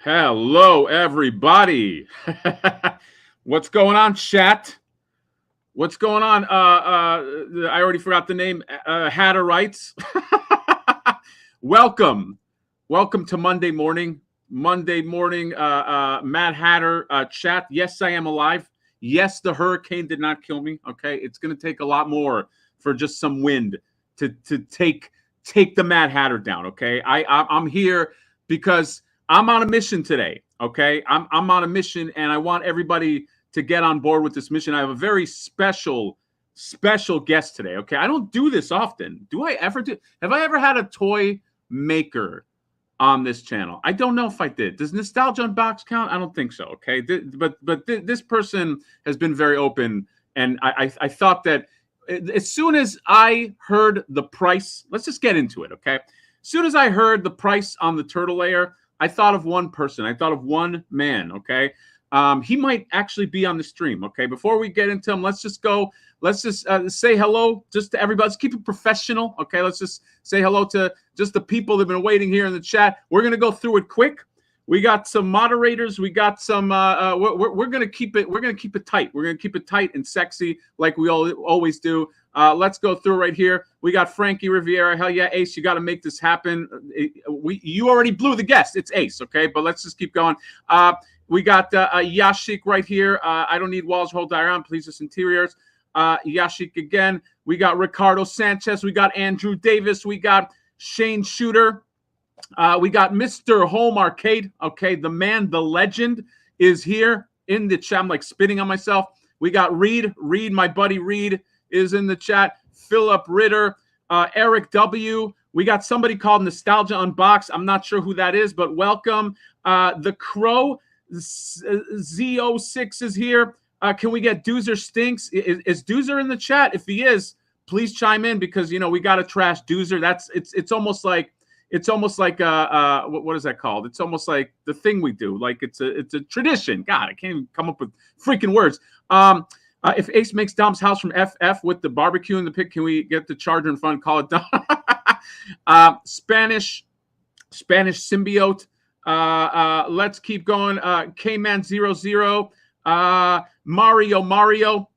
Hello, everybody. What's going on, chat? What's going on? I already forgot the name. Hatter writes. Welcome to Monday morning. Mad Hatter chat. Yes, I am alive. Yes, the hurricane did not kill me. Okay, it's going to take a lot more for just some wind to take the Mad Hatter down. Okay, I'm here because I'm on a mission today. Okay, I'm on a mission, and I want everybody to get on board with this mission. I have a very special guest today. Okay, I don't do this often. Do I ever do? Have I ever had a toy maker on this channel? I don't know if I did. Does Nostalgia Unbox count? I don't think so. Okay, but this person has been very open, and I thought that as soon as I heard the price, let's just get into it. Okay, as soon as I heard the price on the turtle layer, I thought of one person. I thought of one man. Okay. He might actually be on the stream. Okay. Before we get into him, let's just say hello just to everybody. Let's keep it professional. Okay. Let's just say hello to just the people that have been waiting here in the chat. We're going to go through it quick. We got some moderators. We got some, we're going to keep it tight. We're going to keep it tight and sexy like we always do. Let's go through right here. We got Frankie Riviera. Hell yeah, Ace, you got to make this happen. You already blew the guest. It's Ace, okay? But let's just keep going. We got Yashik right here. I don't need walls, hold diagram. Please just interiors. Yashik again. We got Ricardo Sanchez. We got Andrew Davis. We got Shane Shooter. We got Mr. Home Arcade. Okay, the man, the legend is here in the chat. I'm like spitting on myself. We got Reed, my buddy Reed is in the chat. Philip Ritter, Eric W. We got somebody called Nostalgia Unbox. I'm not sure who that is, but welcome. The Crow Z06 is here. Can we get Doozer Stinks? Is Doozer in the chat? If he is, please chime in because we got to trash Doozer. It's almost like what is that called? It's almost like the thing we do. Like it's a tradition. God, I can't even come up with freaking words. If Ace makes Dom's house from FF with the barbecue in the pit, can we get the charger in front? Call it Dom. Spanish symbiote. Let's keep going. Kman00. Mario.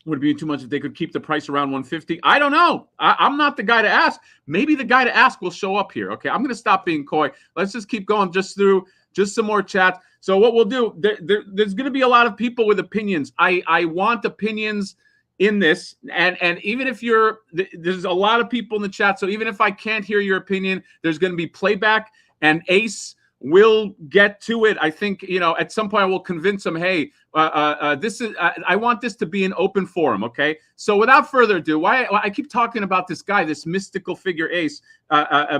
Would it be too much if they could keep the price around 150? I don't know. I'm not the guy to ask. Maybe the guy to ask will show up here. Okay, I'm going to stop being coy. Let's just keep going through some more chats. So what we'll do, there's going to be a lot of people with opinions. I want opinions in this. And even if there's a lot of people in the chat. So even if I can't hear your opinion, there's going to be playback, and Ace will get to it. I think, at some point I will convince him, hey, this is, I want this to be an open forum. Okay. So without further ado, why I keep talking about this guy, this mystical figure Ace,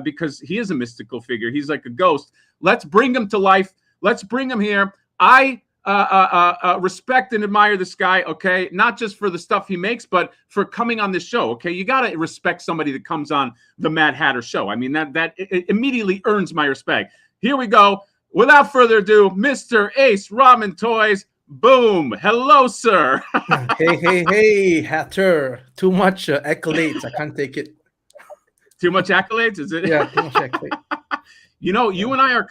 because he is a mystical figure. He's like a ghost. Let's bring him to life. Let's bring him here. I respect and admire this guy. Okay. Not just for the stuff he makes, but for coming on this show. Okay. You got to respect somebody that comes on the Mad Hatter show. I mean, that it immediately earns my respect. Here we go. Without further ado, Mr. Ace RamenToys. Boom. Hello, sir. Hey, Hatter. Too much accolades. I can't take it. Too much accolades? Is it? Yeah, too much accolades. You and I are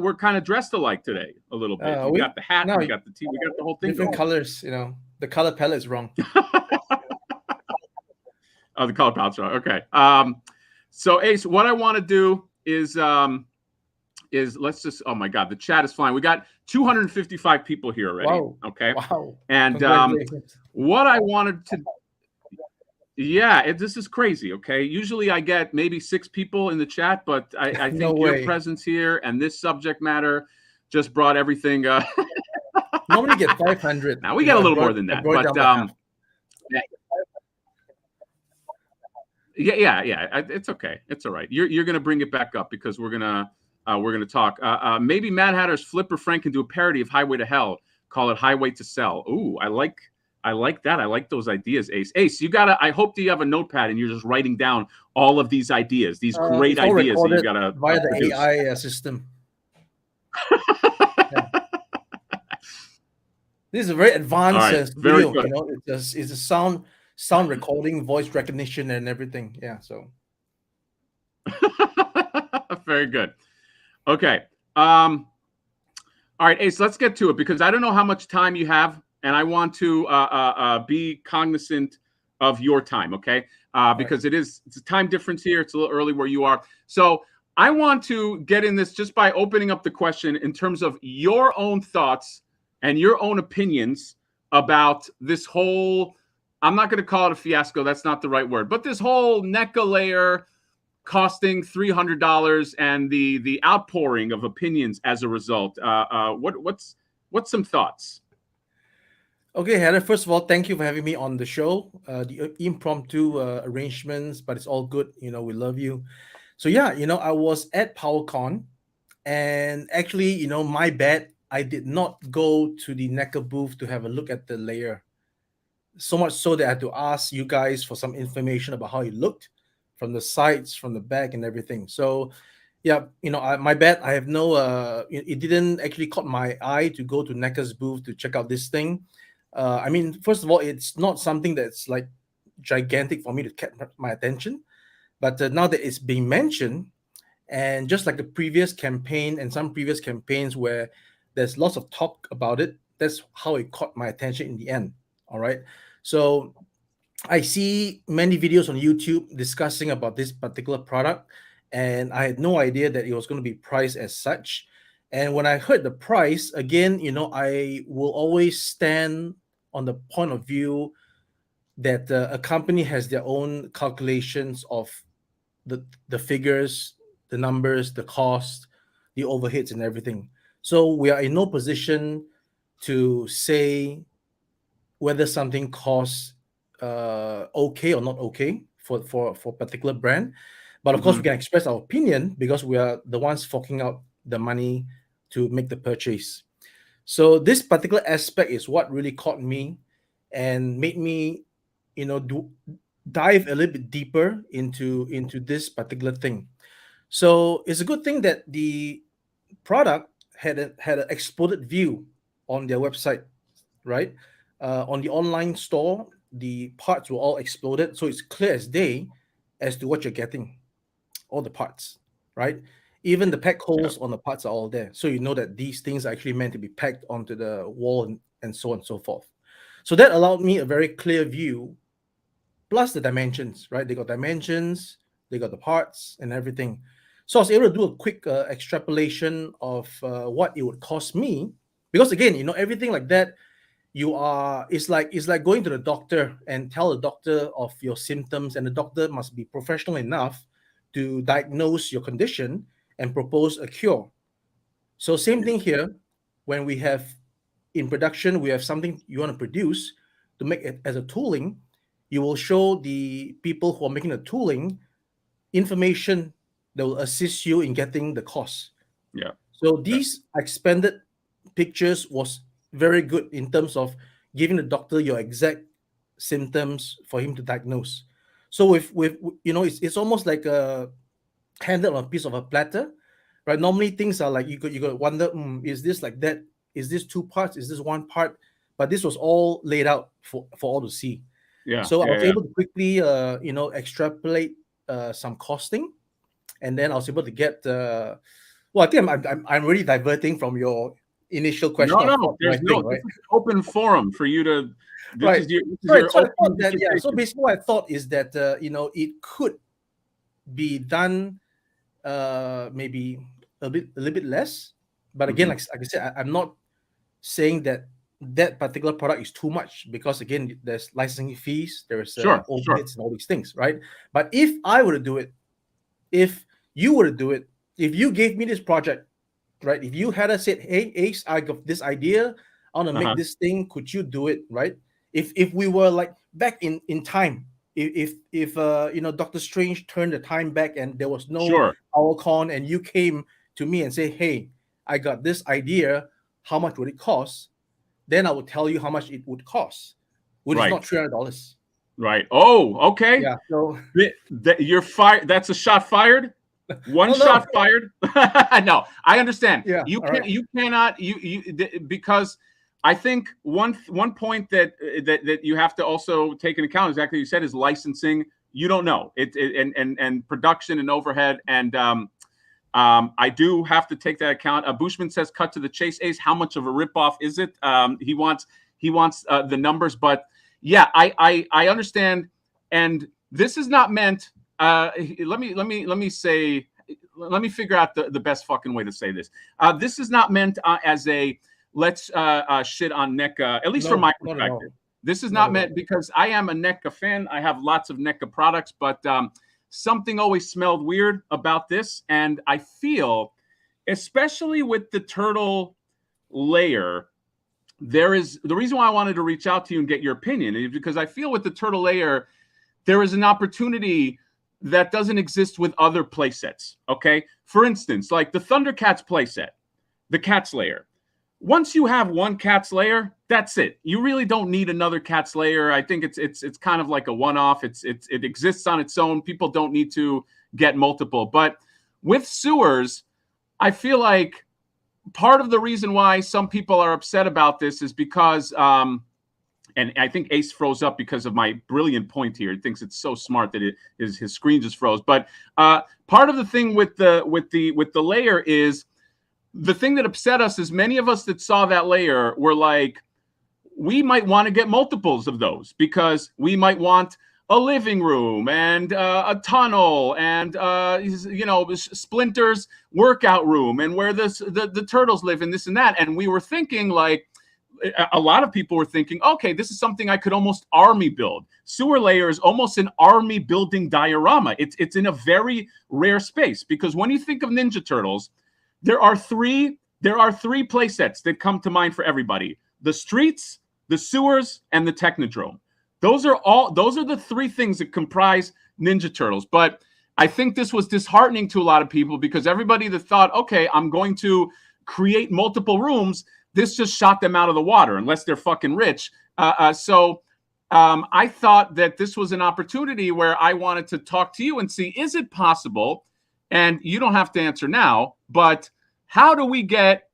we're kind of dressed alike today a little bit. We got the hat, we got the tee, we got the whole thing. Different colors, the color palette's wrong. Oh, the color palette's wrong. Okay. So Ace, what I want to do is let's just, oh my God, the chat is flying. We got 255 people here already. Wow. Okay. Wow. And what I wanted to, this is crazy. Okay. Usually I get maybe 6 people in the chat, but I think your presence here and this subject matter just brought everything. Normally get 500. Now we get a little more than that, but yeah. It's okay. It's all right. You're going to bring it back up because we're going to talk. Maybe Mad Hatter's Flipper Frank can do a parody of Highway to Hell. Call it Highway to Sell. Ooh, I like that. I like those ideas, Ace. Ace, I hope that you have a notepad and you're just writing down all of these ideas, these great ideas that you got to via the AI system. This is a very advanced studio. It's a sound recording, voice recognition, and everything. Yeah, so very good. Okay. All right, Ace, let's get to it because I don't know how much time you have, and I want to be cognizant of your time, okay? Because it's a time difference here. It's a little early where you are. So I want to get in this just by opening up the question in terms of your own thoughts and your own opinions about this whole, I'm not going to call it a fiasco. That's not the right word. But this whole NECA layer costing $300 and the outpouring of opinions as a result. What's some thoughts? Okay, Heather, first of all, thank you for having me on the show. The impromptu arrangements, but it's all good. You know, we love you. So yeah, you know, I was at PowerCon, and actually, you know, my bad, I did not go to the NECA booth to have a look at the layer. So much so that I had to ask you guys for some information about how it looked from the sides, from the back, and everything. So yeah, you know, my bad. I have no. It didn't actually caught my eye to go to NECA's booth to check out this thing. I mean, first of all, it's not something that's like gigantic for me to catch my attention. But now that it's being mentioned, and just like the previous campaign and some previous campaigns where there's lots of talk about it, that's how it caught my attention in the end. All right. So I see many videos on YouTube discussing about this particular product, and I had no idea that it was going to be priced as such. And when I heard the price, again, you know, I will always stand on the point of view that a company has their own calculations of the figures, the numbers, the cost, the overheads, and everything. So we are in no position to say whether something costs okay or not okay for particular brand. But of course, we can express our opinion because we are the ones forking out the money to make the purchase. So this particular aspect is what really caught me and made me, you know, dive a little bit deeper into this particular thing. So it's a good thing that the product had an exploded view on their website, right? On the online store, the parts were all exploded, so it's clear as day as to what you're getting, all the parts, right? Even the pack holes on the parts are all there, so you know that these things are actually meant to be packed onto the wall and so on and so forth. So that allowed me a very clear view, plus the dimensions, right? They got dimensions, they got the parts and everything. So I was able to do a quick extrapolation of what it would cost me, because again, you know, everything like that, it's like going to the doctor and tell the doctor of your symptoms, and the doctor must be professional enough to diagnose your condition and propose a cure. So same thing here. When we have in production, we have something you want to produce to make it as a tooling, you will show the people who are making the tooling information that will assist you in getting the cost. Yeah. So these expanded pictures was very good in terms of giving the doctor your exact symptoms for him to diagnose. So with you know, it's almost like a handed on a piece of a platter, right? Normally things are like you could wonder, is this like that? Is this two parts? Is this one part? But this was all laid out for all to see. Yeah. So I was able to quickly you know, extrapolate some costing, and then I was able to get well, I think I'm really diverting from your initial question. No, there's no right? open forum for you to. Right. So I thought that, yeah. So basically, what I thought is that you know, it could be done maybe a little bit less. But again, like I said, I'm not saying that particular product is too much, because again, there's licensing fees, there's overheads and all these things, right? But if I were to do it, if you were to do it, if you gave me this project, right? If you had said, "Hey, Ace, I got this idea, I want to make this thing. Could you do it?" Right? If we were like back in time, if you know, Doctor Strange turned the time back and there was no PowerCon, and you came to me and say, "Hey, I got this idea. How much would it cost?" Then I would tell you how much it would cost, which is not $300. Right. Oh, okay. Yeah. So you're fired. That's a shot fired. One shot fired. No, I understand. Yeah. You cannot because I think one point that you have to also take into account, exactly what you said, is licensing. You don't know it and production and overhead, and I do have to take that account. Bushman says, "Cut to the chase, Ace. How much of a ripoff is it?" He wants the numbers, but yeah, I understand, and this is not meant. Let me say. Let me figure out the best fucking way to say this. This is not meant as a let's shit on NECA, at least from my perspective. This is not meant because I am a NECA fan. I have lots of NECA products, but something always smelled weird about this. And I feel, especially with the turtle layer, there is the reason why I wanted to reach out to you and get your opinion is because I feel with the turtle layer, there is an opportunity that doesn't exist with other play sets. Okay. For instance, like the Thundercats play set, the Cats layer. Once you have one Cats layer, that's it. You really don't need another Cats layer. I think it's kind of like a one-off. It exists on its own. People don't need to get multiple. But with sewers, I feel like part of the reason why some people are upset about this is because and I think Ace froze up because of my brilliant point here. He thinks it's so smart that his screen just froze. But part of the thing with the layer is the thing that upset us is many of us that saw that layer were like, we might want to get multiples of those because we might want a living room and a tunnel and Splinter's workout room and where the turtles live and this and that. And we were thinking like, a lot of people were thinking, okay, this is something I could almost army build. Sewer layer is almost an army building diorama. It's in a very rare space because when you think of Ninja Turtles, there are three play sets that come to mind for everybody: the streets, the sewers, and the Technodrome. Those are the three things that comprise Ninja Turtles. But I think this was disheartening to a lot of people because everybody that thought, okay, I'm going to create multiple rooms, this just shot them out of the water unless they're fucking rich. So I thought that this was an opportunity where I wanted to talk to you and see, is it possible? And you don't have to answer now, but how do we get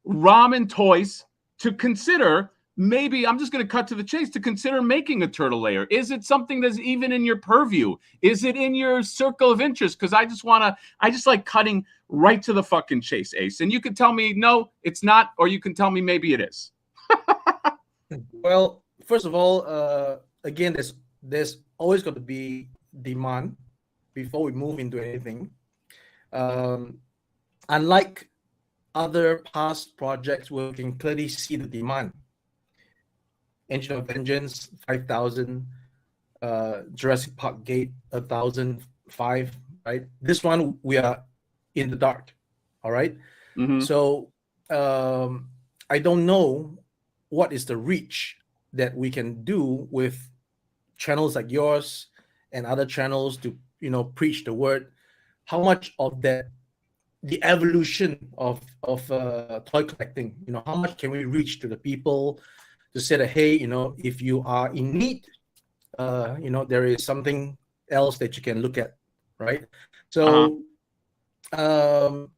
RamenToy to consider, maybe, I'm just going to cut to the chase, to consider making a turtle layer? Is it something that's even in your purview? Is it in your circle of interest? Because I just like cutting right to the fucking chase, Ace. And you can tell me, no, it's not, or you can tell me maybe it is. Well, first of all, again, there's always got to be demand before we move into anything. Unlike other past projects where we can clearly see the demand, Engine of Vengeance 5,000, Jurassic Park Gate 1,005, right? This one we are in the dark, all right? Mm-hmm. So I don't know what is the reach that we can do with channels like yours and other channels to preach the word. How much of that, the evolution of toy collecting, how much can we reach to the people to say that, hey, if you are in need, there is something else that you can look at, right? So what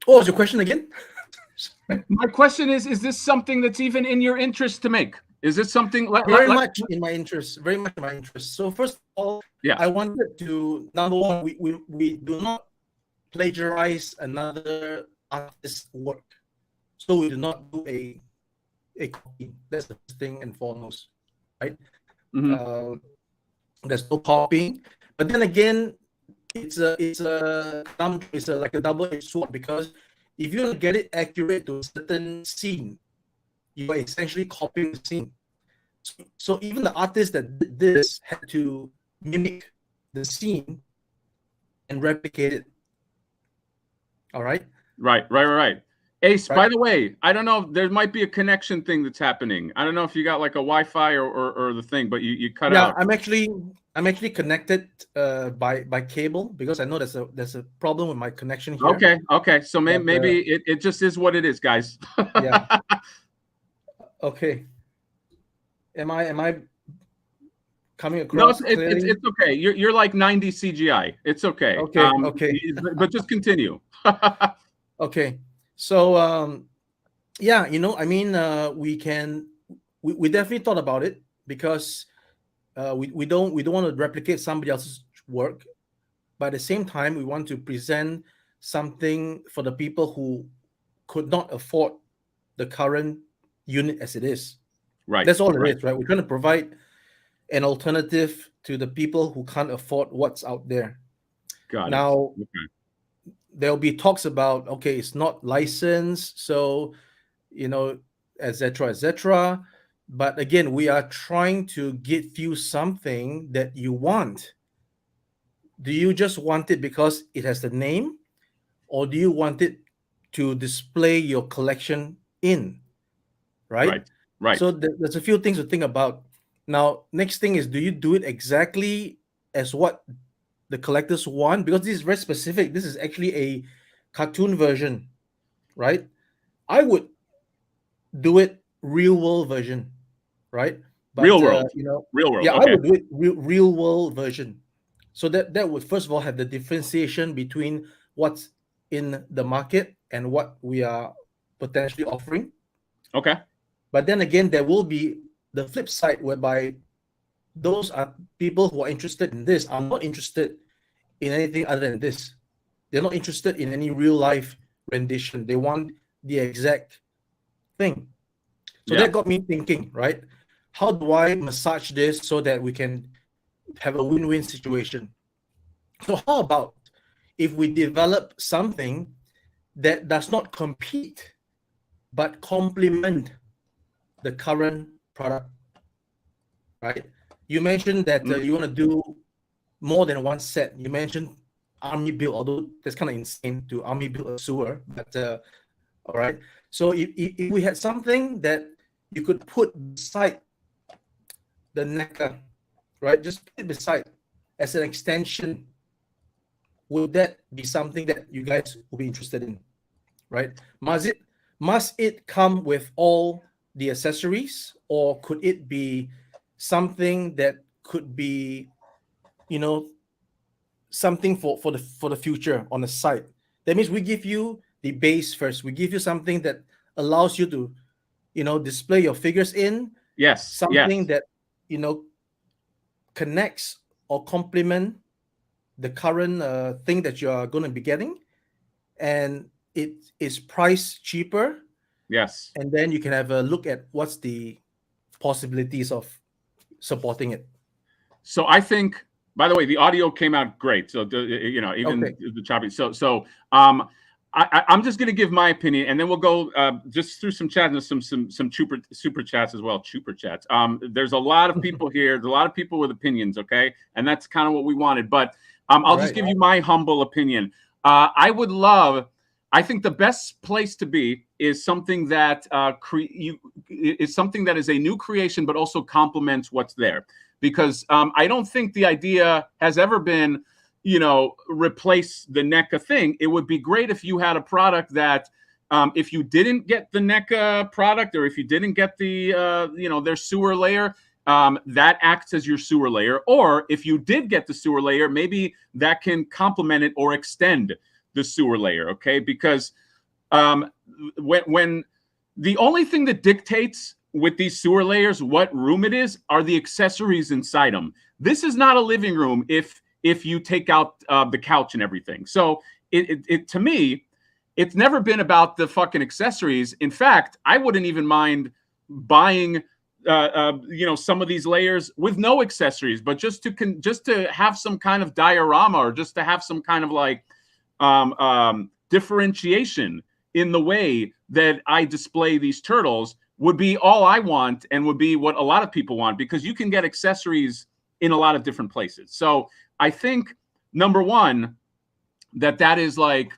was your question again? My question is this something that's even in your interest to make? Is this something very much in my interest? Very much in my interest. So first of all, I wanted to, number one, we do not plagiarize another artist's work. So we do not do a copy. That's the first thing and foremost, right? Mm-hmm. There's no copying. But then again, it's like a double-edged sword, because if you get it accurate to a certain scene, you are essentially copying the scene. So even the artist that did this had to mimic the scene and replicate it. All right? Right. Ace, by the way, I don't know, there might be a connection thing that's happening. I don't know if you got like a Wi-Fi or the thing, but you cut out. Yeah, I'm actually connected by cable, because I know there's a problem with my connection here. Okay. So maybe it just is what it is, guys. Yeah. Okay. Am I coming across? No, it's okay. You're like 90 CGI. It's okay. Okay. But just continue. Okay. So we definitely thought about it, because we don't want to replicate somebody else's work, but at the same time we want to present something for the people who could not afford the current unit as it is. Right. That's all Right. it is, right? We're trying to provide an alternative to the people who can't afford what's out there. Got it. Now, Okay. there'll be talks about, okay, it's not licensed, so, etc., etc. But again, we are trying to give you something that you want. Do you just want it because it has the name, or do you want it to display your collection in, right? Right. Right. So there's a few things to think about. Now, next thing is, do you do it exactly as what the collectors want? Because this is very specific. This is actually a cartoon version, right? I would do it real world version, right? Real But world. Real world. yeah, I Okay. would do it real world version. So that would first of all have the differentiation between what's in the market and what we are potentially offering. Okay. But then again, there will be the flip side whereby those are people who are interested in this are not interested in anything other than this. They're not interested in any real life rendition. They want the exact thing. So Yeah. that got me thinking, right? How do I massage this so that we can have a win-win situation? So how about if we develop something that does not compete but complement the current product, right? You mentioned that you want to do more than one set. You mentioned army build, although that's kind of insane to army build a sewer, but all right. So if we had something that you could put beside the NECA, right? Just put it beside as an extension. Would that be something that you guys will be interested in, right? Must it come with all the accessories, or could it be something that could be, you know, something for the future on the site? That means we give you the base first. We give you something that allows you to, display your figures in, Yes. something Yes. that, connects or complement the current thing that you are going to be getting, and it is priced cheaper, Yes. and then you can have a look at what's the possibilities of supporting it. So I think, by the way, the audio came out great. So even Okay. the choppy. I'm just going to give my opinion, and then we'll go just through some chat and some super chats as well. Super chats. There's a lot of people here. There's a lot of people with opinions. Okay, and that's kind of what we wanted. But I'll just give you my humble opinion. I think the best place to be is something that is something that is a new creation, but also complements what's there. Because I don't think the idea has ever been, replace the NECA thing. It would be great if you had a product that, if you didn't get the NECA product, or if you didn't get the, their sewer layer, that acts as your sewer layer. Or if you did get the sewer layer, maybe that can complement it or extend the sewer layer. Okay, because when the only thing that dictates with these sewer layers what room it is are the accessories inside them. This is not a living room if you take out the couch and everything. So it to me, it's never been about the fucking accessories. In fact, I wouldn't even mind buying some of these layers with no accessories, but just to have some kind of diorama, or just to have some kind of like differentiation in the way that I display these turtles, would be all I want, and would be what a lot of people want, because you can get accessories in a lot of different places. So I think, number one, that is like,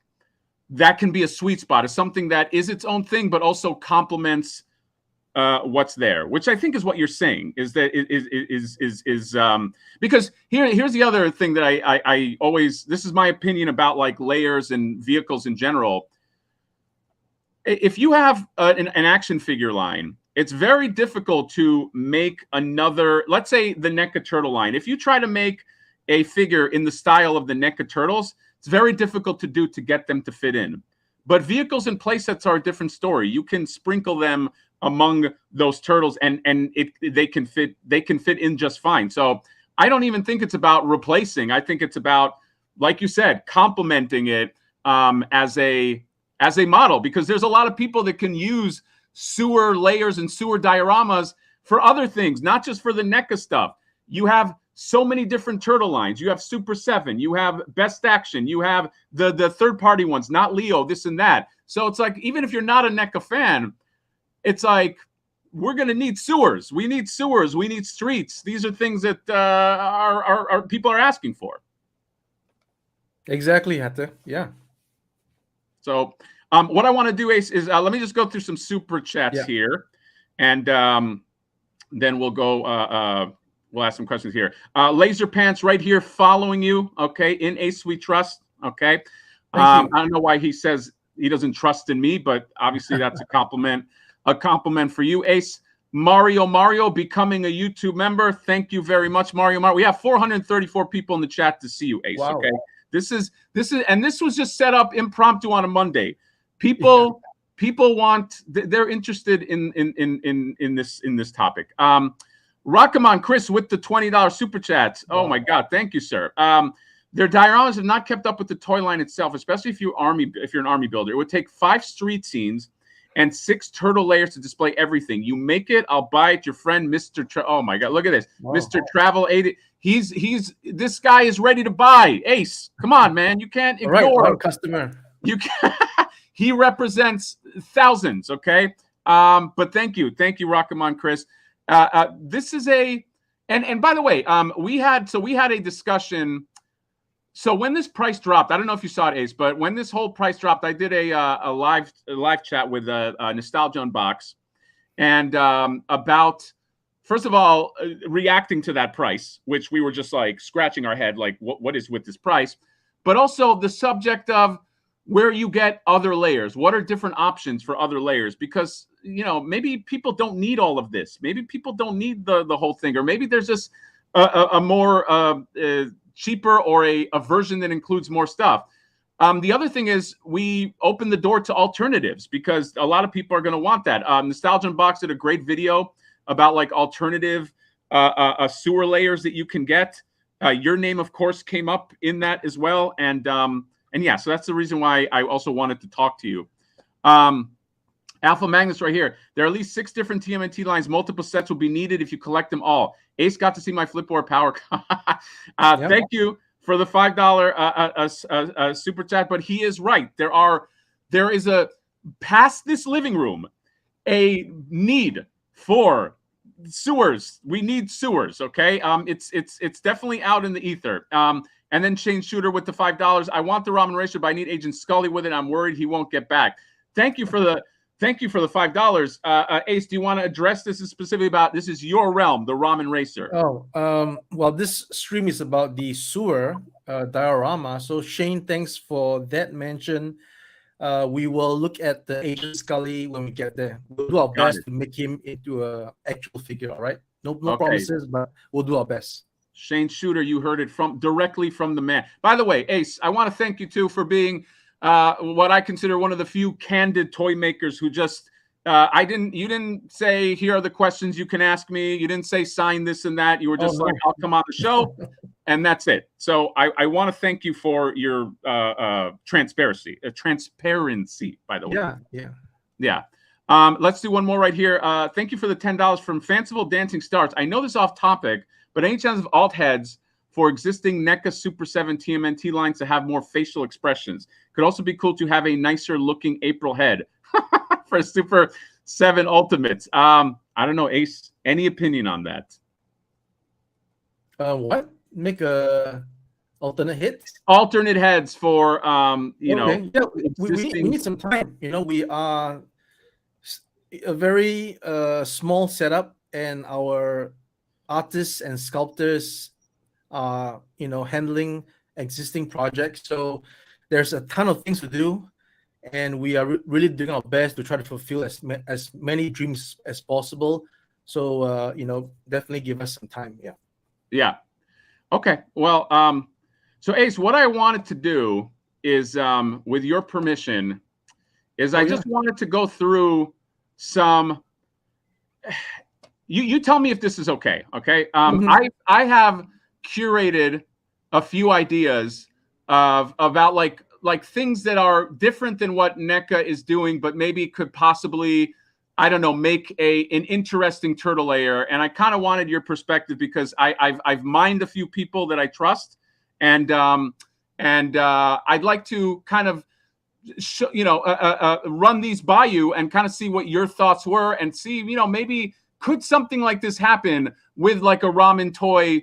that can be a sweet spot, is something that is its own thing, but also complements what's there, which I think is what you're saying, is that is because here's the other thing that I always, this is my opinion about like layers and vehicles in general. If you have an action figure line, it's very difficult to make another, let's say the NECA turtle line. If you try to make a figure in the style of the NECA turtles, it's very difficult to do to get them to fit in. But vehicles and playsets are a different story. You can sprinkle them among those turtles, and they can fit in just fine. So I don't even think it's about replacing. I think it's about, like you said, complementing it, as a model, because there's a lot of people that can use sewer layers and sewer dioramas for other things, not just for the NECA stuff. You have so many different turtle lines. You have Super 7, you have Best Action, you have the third-party ones, not Leo, this and that. So it's like, even if you're not a NECA fan, it's like, we're going to need sewers. We need sewers. We need streets. These are things that our people are asking for. Exactly, Hatter. Yeah. So what I want to do, Ace, is let me just go through some super chats here, and then we'll go. We'll ask some questions here. Laser Pants right here following you. Okay, in Ace we trust. Okay, I don't know why he says he doesn't trust in me, but obviously that's a compliment. A compliment for you, Ace. Mario becoming a YouTube member. Thank you very much, Mario. We have 434 people in the chat to see you, Ace. Wow. Okay, this is, and this was just set up impromptu on a Monday. People want, they're interested in this topic. Rockamon Chris with the $20 super chats. Oh my God, thank you, sir. Their dioramas have not kept up with the toy line itself, especially if you're an army builder. It would take 5 street scenes and 6 turtle layers to display everything. You make it, I'll buy it. Your friend, Mr. Oh my God, look at this. Wow. Mr. Travel 80. This guy is ready to buy. Ace, come on, man. You can't ignore our customer. You can. He represents thousands, okay? But thank you, Rockamon Chris. This is and by the way, we had a discussion. So when this price dropped, I don't know if you saw it, Ace, but when this whole price dropped, I did a live chat with Nostalgia Unbox, and about, first of all, reacting to that price, which we were just like scratching our head, like what is with this price, but also the subject of where you get other layers. What are different options for other layers? Because, you know, maybe people don't need all of this. Maybe people don't need the whole thing, or maybe there's just a more cheaper, or a version that includes more stuff. The other thing is, we open the door to alternatives, because a lot of people are going to want that. Nostalgia Unbox did a great video about like alternative sewer layers that you can get. Your name, of course, came up in that as well. And yeah, so that's the reason why I also wanted to talk to you. Alpha Magnus right here. There are at least 6 different TMNT lines. Multiple sets will be needed if you collect them all. Ace got to see my Flipboard power. Thank you for the $5 super chat. But he is right. There is past this living room, a need for sewers. We need sewers. Okay. It's definitely out in the ether. And then Shane Shooter with the $5. I want the Ramen Racer, but I need Agent Scully with it. I'm worried he won't get back. Thank you for the $5. Ace, do you want to address this specifically about, this is your realm, the Ramen Racer? Well, this stream is about the sewer diorama. So Shane, thanks for that mention. We will look at the Agent Scully when we get there. We'll do our best to make him into an actual figure. All right, no promises, but we'll do our best. Shane Shooter, you heard it directly from the man. By the way, Ace, I want to thank you too for being what I consider one of the few candid toy makers who just you didn't say, here are the questions you can ask me. You didn't say sign this and that. You were just like, I'll come on the show, and that's it. So I want to thank you for your transparency, by the way. Yeah. Let's do one more right here. Thank you for the $10 from Fanciful Dancing Stars. I know this is off topic, but any chance of alt heads for existing NECA Super 7 TMNT lines to have more facial expressions? Could also be cool to have a nicer looking April head for Super 7 Ultimates. I don't know, Ace, any opinion on that? What? Make a alternate heads? Alternate heads for, you know. Yeah, we need some time. You know, we are a very small setup, and our artists and sculptors are, you know, handling existing projects. So there's a ton of things to do, and we are really doing our best to try to fulfill as many dreams as possible. So you know, definitely give us some time. Yeah. Okay. Well, so Ace, what I wanted to do is, with your permission, is I just wanted to go through some. You tell me if this is okay. Okay. I have curated a few ideas about like like things that are different than what NECA is doing, but maybe could possibly, I don't know, make an interesting turtle layer. And I kind of wanted your perspective because I've mined a few people that I trust, and I'd like to kind of run these by you and kind of see what your thoughts were, and see, maybe could something like this happen with like a RamenToy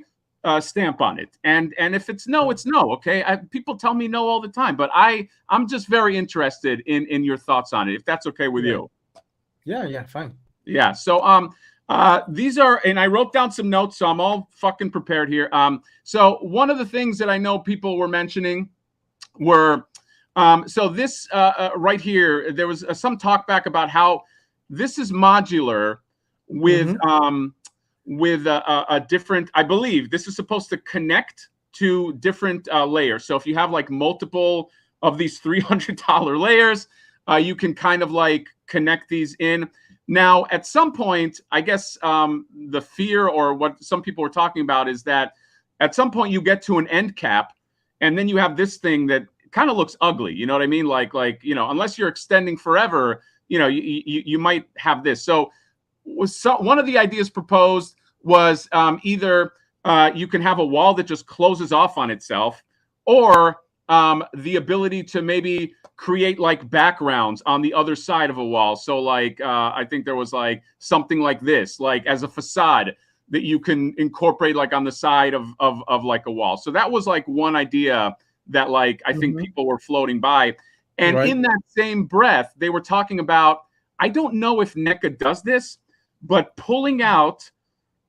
stamp on it, and if it's no, it's no. Okay, people tell me no all the time, but I'm just very interested in your thoughts on it, if that's okay with you. Yeah, fine. Yeah. So these are, and I wrote down some notes, so I'm all fucking prepared here. So one of the things that I know people were mentioning were so this right here, there was some talk back about how this is modular with a different, I believe this is supposed to connect to different layers. So if you have like multiple of these $300 layers, you can kind of like connect these in. Now, at some point, I guess the fear, or what some people were talking about, is that at some point you get to an end cap, and then you have this thing that kind of looks ugly. You know what I mean? Like unless you're extending forever, you might have this. So one of the ideas proposed was either you can have a wall that just closes off on itself, or the ability to maybe create like backgrounds on the other side of a wall. So like I think there was like something like this, like as a facade that you can incorporate like on the side of like a wall. So that was like one idea that like I think people were floating by. And in that same breath, they were talking about, I don't know if NECA does this, but pulling out,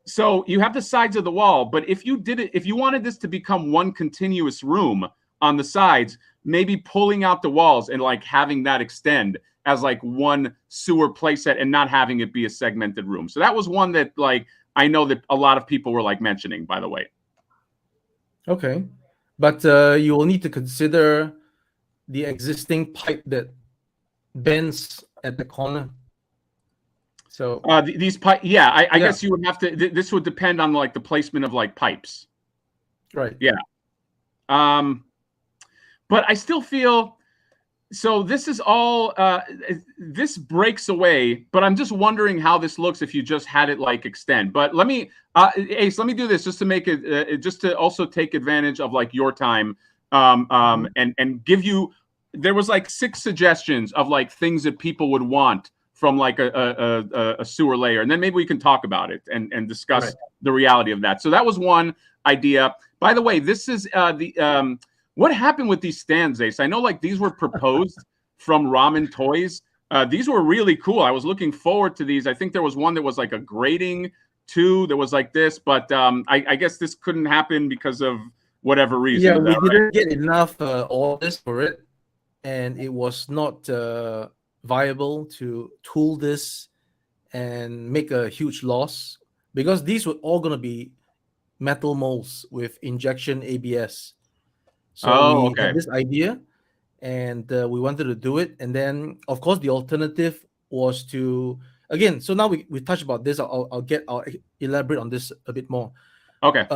so you have the sides of the wall, but if you did it, if you wanted this to become one continuous room on the sides, maybe pulling out the walls and like having that extend as like one sewer playset and not having it be a segmented room. So that was one that like I know that a lot of people were like mentioning, by the way. Okay, but you will need to consider the existing pipe that bends at the corner. So these pipe, yeah, I guess you would have to. This would depend on like the placement of like pipes. Right. Yeah. But I still feel, so this is all this breaks away, but I'm just wondering how this looks if you just had it like extend. But let me Ace, let me do this just to make it just to also take advantage of like your time and give you, there was like 6 suggestions of like things that people would want from like a sewer layer, and then maybe we can talk about it and discuss the reality of that. So that was one idea. By the way, this is what happened with these stands, Ace? I know like these were proposed from RamenToys. These were really cool. I was looking forward to these. I think there was one that was like a grading too. There was like this, but I guess this couldn't happen because of whatever reason. Yeah, we didn't get enough orders for it, and it was not viable to tool this and make a huge loss, because these were all going to be metal molds with injection ABS. So we had this idea, and we wanted to do it. And then, of course, the alternative was to, again, so now we touched about this. I'll elaborate on this a bit more. Okay.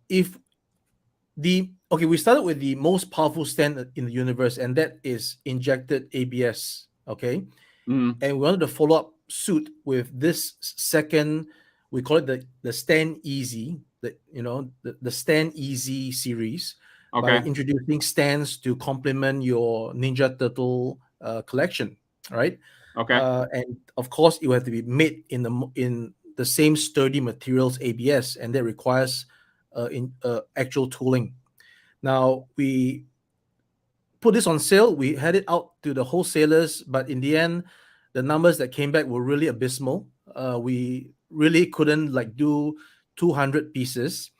We started with the most powerful stand in the universe, and that is injected ABS. Okay. And we wanted to follow up suit with this second, we call it the Stand Easy, the Stand Easy series. By introducing stands to complement your Ninja Turtle collection, right? Okay. And of course, it will have to be made in the same sturdy materials ABS, and that requires actual tooling. Now we put this on sale. We had it out to the wholesalers, but in the end, the numbers that came back were really abysmal. We really couldn't like do 200 pieces,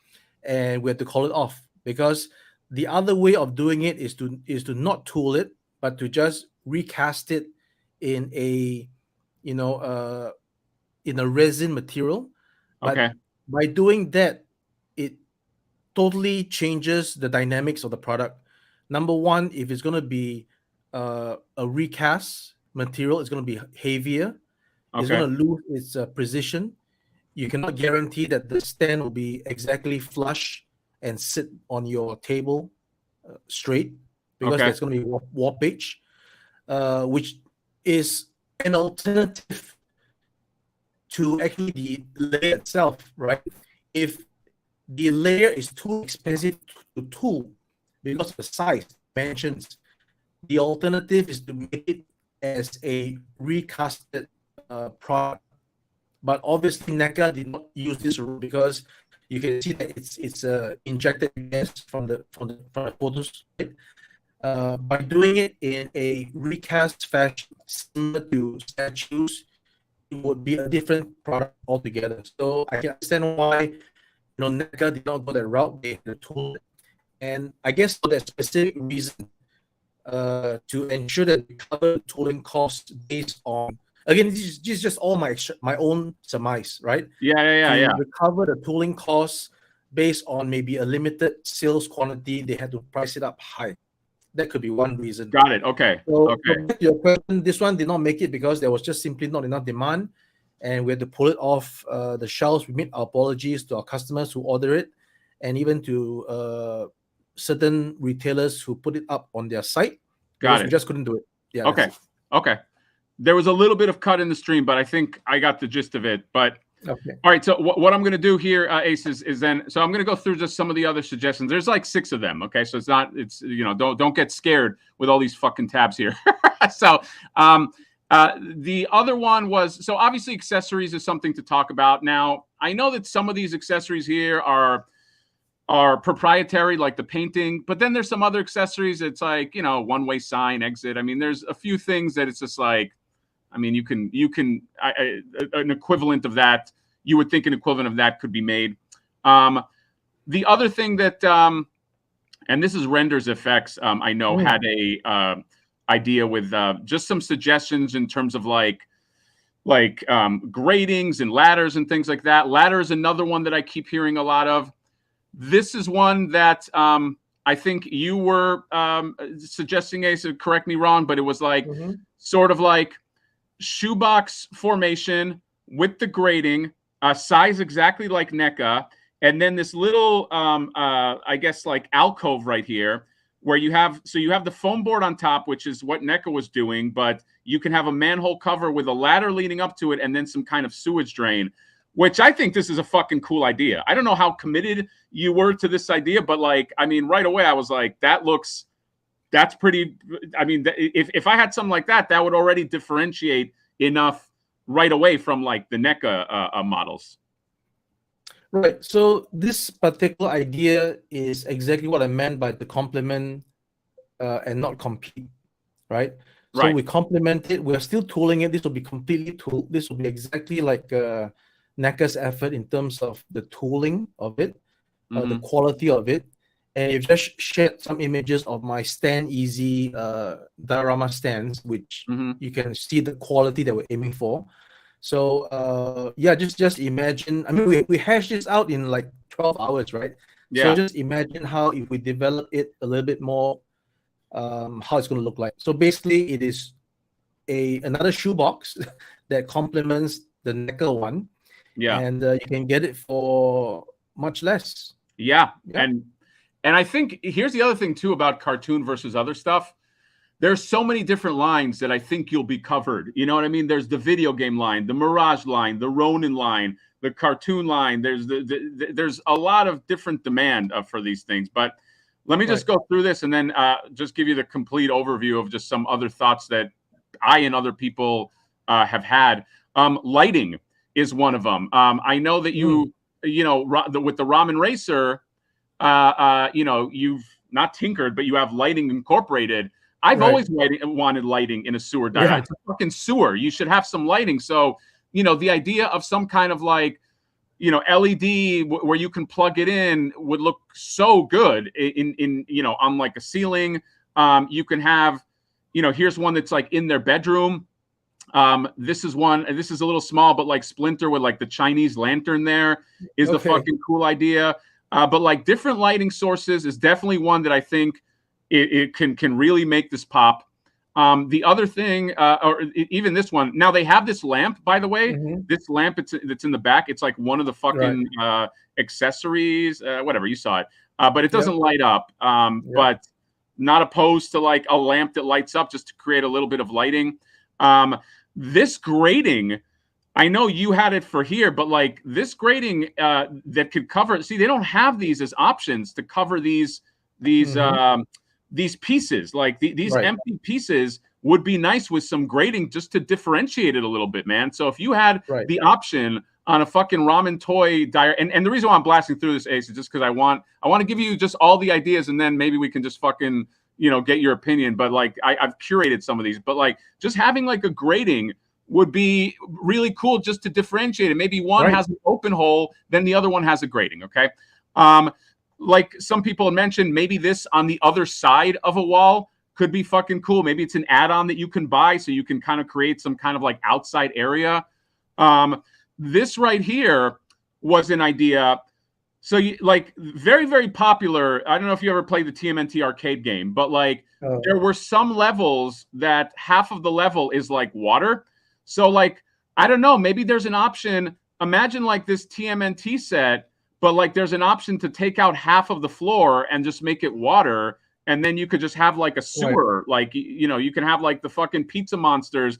and we had to call it off, because the other way of doing it is to not tool it, but to just recast it in a in a resin material. But by doing that, it totally changes the dynamics of the product. Number one, if it's going to be a recast material, it's going to be heavier. It's going to lose its precision. You cannot guarantee that the stand will be exactly flush and sit on your table straight, because Okay. there's going to be warpage, which is an alternative to actually the layer itself, right? If the layer is too expensive to tool because of the size dimensions, the alternative is to make it as a recasted product. But obviously NECA did not use this route because you can see that it's injected gas from the photos. Right? By doing it in a recast fashion similar to statues, it would be a different product altogether. So I can understand why NECA did not go that route. They had a tool, and I guess for that specific reason, to ensure that we cover the tooling costs based on, again, this is just all my own surmise, right? Yeah. Recover the tooling costs based on maybe a limited sales quantity, they had to price it up high. That could be one reason. Got it. Okay. So back to your question, this one did not make it because there was just simply not enough demand, and we had to pull it off the shelves. We made our apologies to our customers who order it, and even to certain retailers who put it up on their site. Got it. We just couldn't do it. Yeah. Okay. There was a little bit of cut in the stream, but I think I got the gist of it. But okay. All right. So what I'm going to do here, Ace, is then, so I'm going to go through just some of the other suggestions. There's like 6 of them. Okay. So don't get scared with all these fucking tabs here. So the other one was, so obviously accessories is something to talk about. Now, I know that some of these accessories here are proprietary, like the painting, but then there's some other accessories. It's like, one-way sign, exit. I mean, there's a few things that it's just like, I mean, an equivalent of that, you would think an equivalent of that could be made. The other thing that, and this is Renders Effects, I know had a idea with just some suggestions in terms of like gratings and ladders and things like that. Ladder is another one that I keep hearing a lot of. This is one that I think you were suggesting, Ace, correct me wrong, but it was like sort of like shoebox formation with the grating, size exactly like NECA, and then this little, I guess, like alcove right here where you have the foam board on top, which is what NECA was doing, but you can have a manhole cover with a ladder leading up to it and then some kind of sewage drain, which I think this is a fucking cool idea. I don't know how committed you were to this idea, but like, I mean, right away I was like, that's pretty, I mean, if I had something like that, that would already differentiate enough right away from like the NECA models. Right. So this particular idea is exactly what I meant by the complement and not compete, right? So we complement it. We're still tooling it. This will be completely tooled. This will be exactly like NECA's effort in terms of the tooling of it, the quality of it. And you've just shared some images of my Stand Easy diorama stands, which you can see the quality that we're aiming for. So yeah, just imagine. I mean, we hashed this out in like 12 hours, right? Yeah. So just imagine how if we develop it a little bit more, how it's going to look like. So basically, it is another shoebox that complements the NECA one. Yeah, and you can get it for much less. Yeah. And I think here's the other thing too about cartoon versus other stuff. There's so many different lines that I think you'll be covered. You know what I mean? There's the video game line, the Mirage line, the Ronin line, the cartoon line. There's there's a lot of different demand for these things. But let me just go through this and then just give you the complete overview of just some other thoughts that I and other people have had. Lighting is one of them. I know that with the Ramen Racer, you've not tinkered, but you have lighting incorporated. I've always wanted lighting in a sewer dive. Yeah. It's a fucking sewer. You should have some lighting. So, the idea of some kind of like, LED where you can plug it in would look so good in on like a ceiling. You can have, here's one that's like in their bedroom. This is one, and this is a little small, but like Splinter with like the Chinese lantern there is the fucking cool idea. But like different lighting sources is definitely one that I think it can really make this pop. The other thing, or even this one, now they have this lamp, by the way, this lamp that's in the back. It's like one of the fucking accessories, whatever, you saw it, but it doesn't light up. But not opposed to like a lamp that lights up just to create a little bit of lighting. This grating, I know you had it for here, but like this grating that could cover, see, they don't have these as options to cover these pieces. Like these empty pieces would be nice with some grating just to differentiate it a little bit, man. So if you had the option on a fucking RamenToy dire, and the reason why I'm blasting through this, Ace, is just because I want to give you just all the ideas, and then maybe we can just fucking, you know, get your opinion. But like I've curated some of these, but like just having like a grating would be really cool just to differentiate it. Maybe one has an open hole, then the other one has a grating. Okay. Like some people had mentioned, maybe this on the other side of a wall could be fucking cool. Maybe it's an add-on that you can buy so you can kind of create some kind of like outside area. This right here was an idea. So you like very, very popular. I don't know if you ever played the TMNT arcade game, but like there were some levels that half of the level is like water. So like, I don't know, maybe there's an option. Imagine like this TMNT set, but like there's an option to take out half of the floor and just make it water. And then you could just have like a sewer, like, you know, you can have like the fucking pizza monsters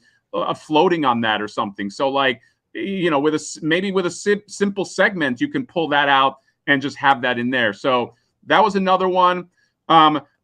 floating on that or something. So like, you know, with a simple segment, you can pull that out and just have that in there. So that was another one.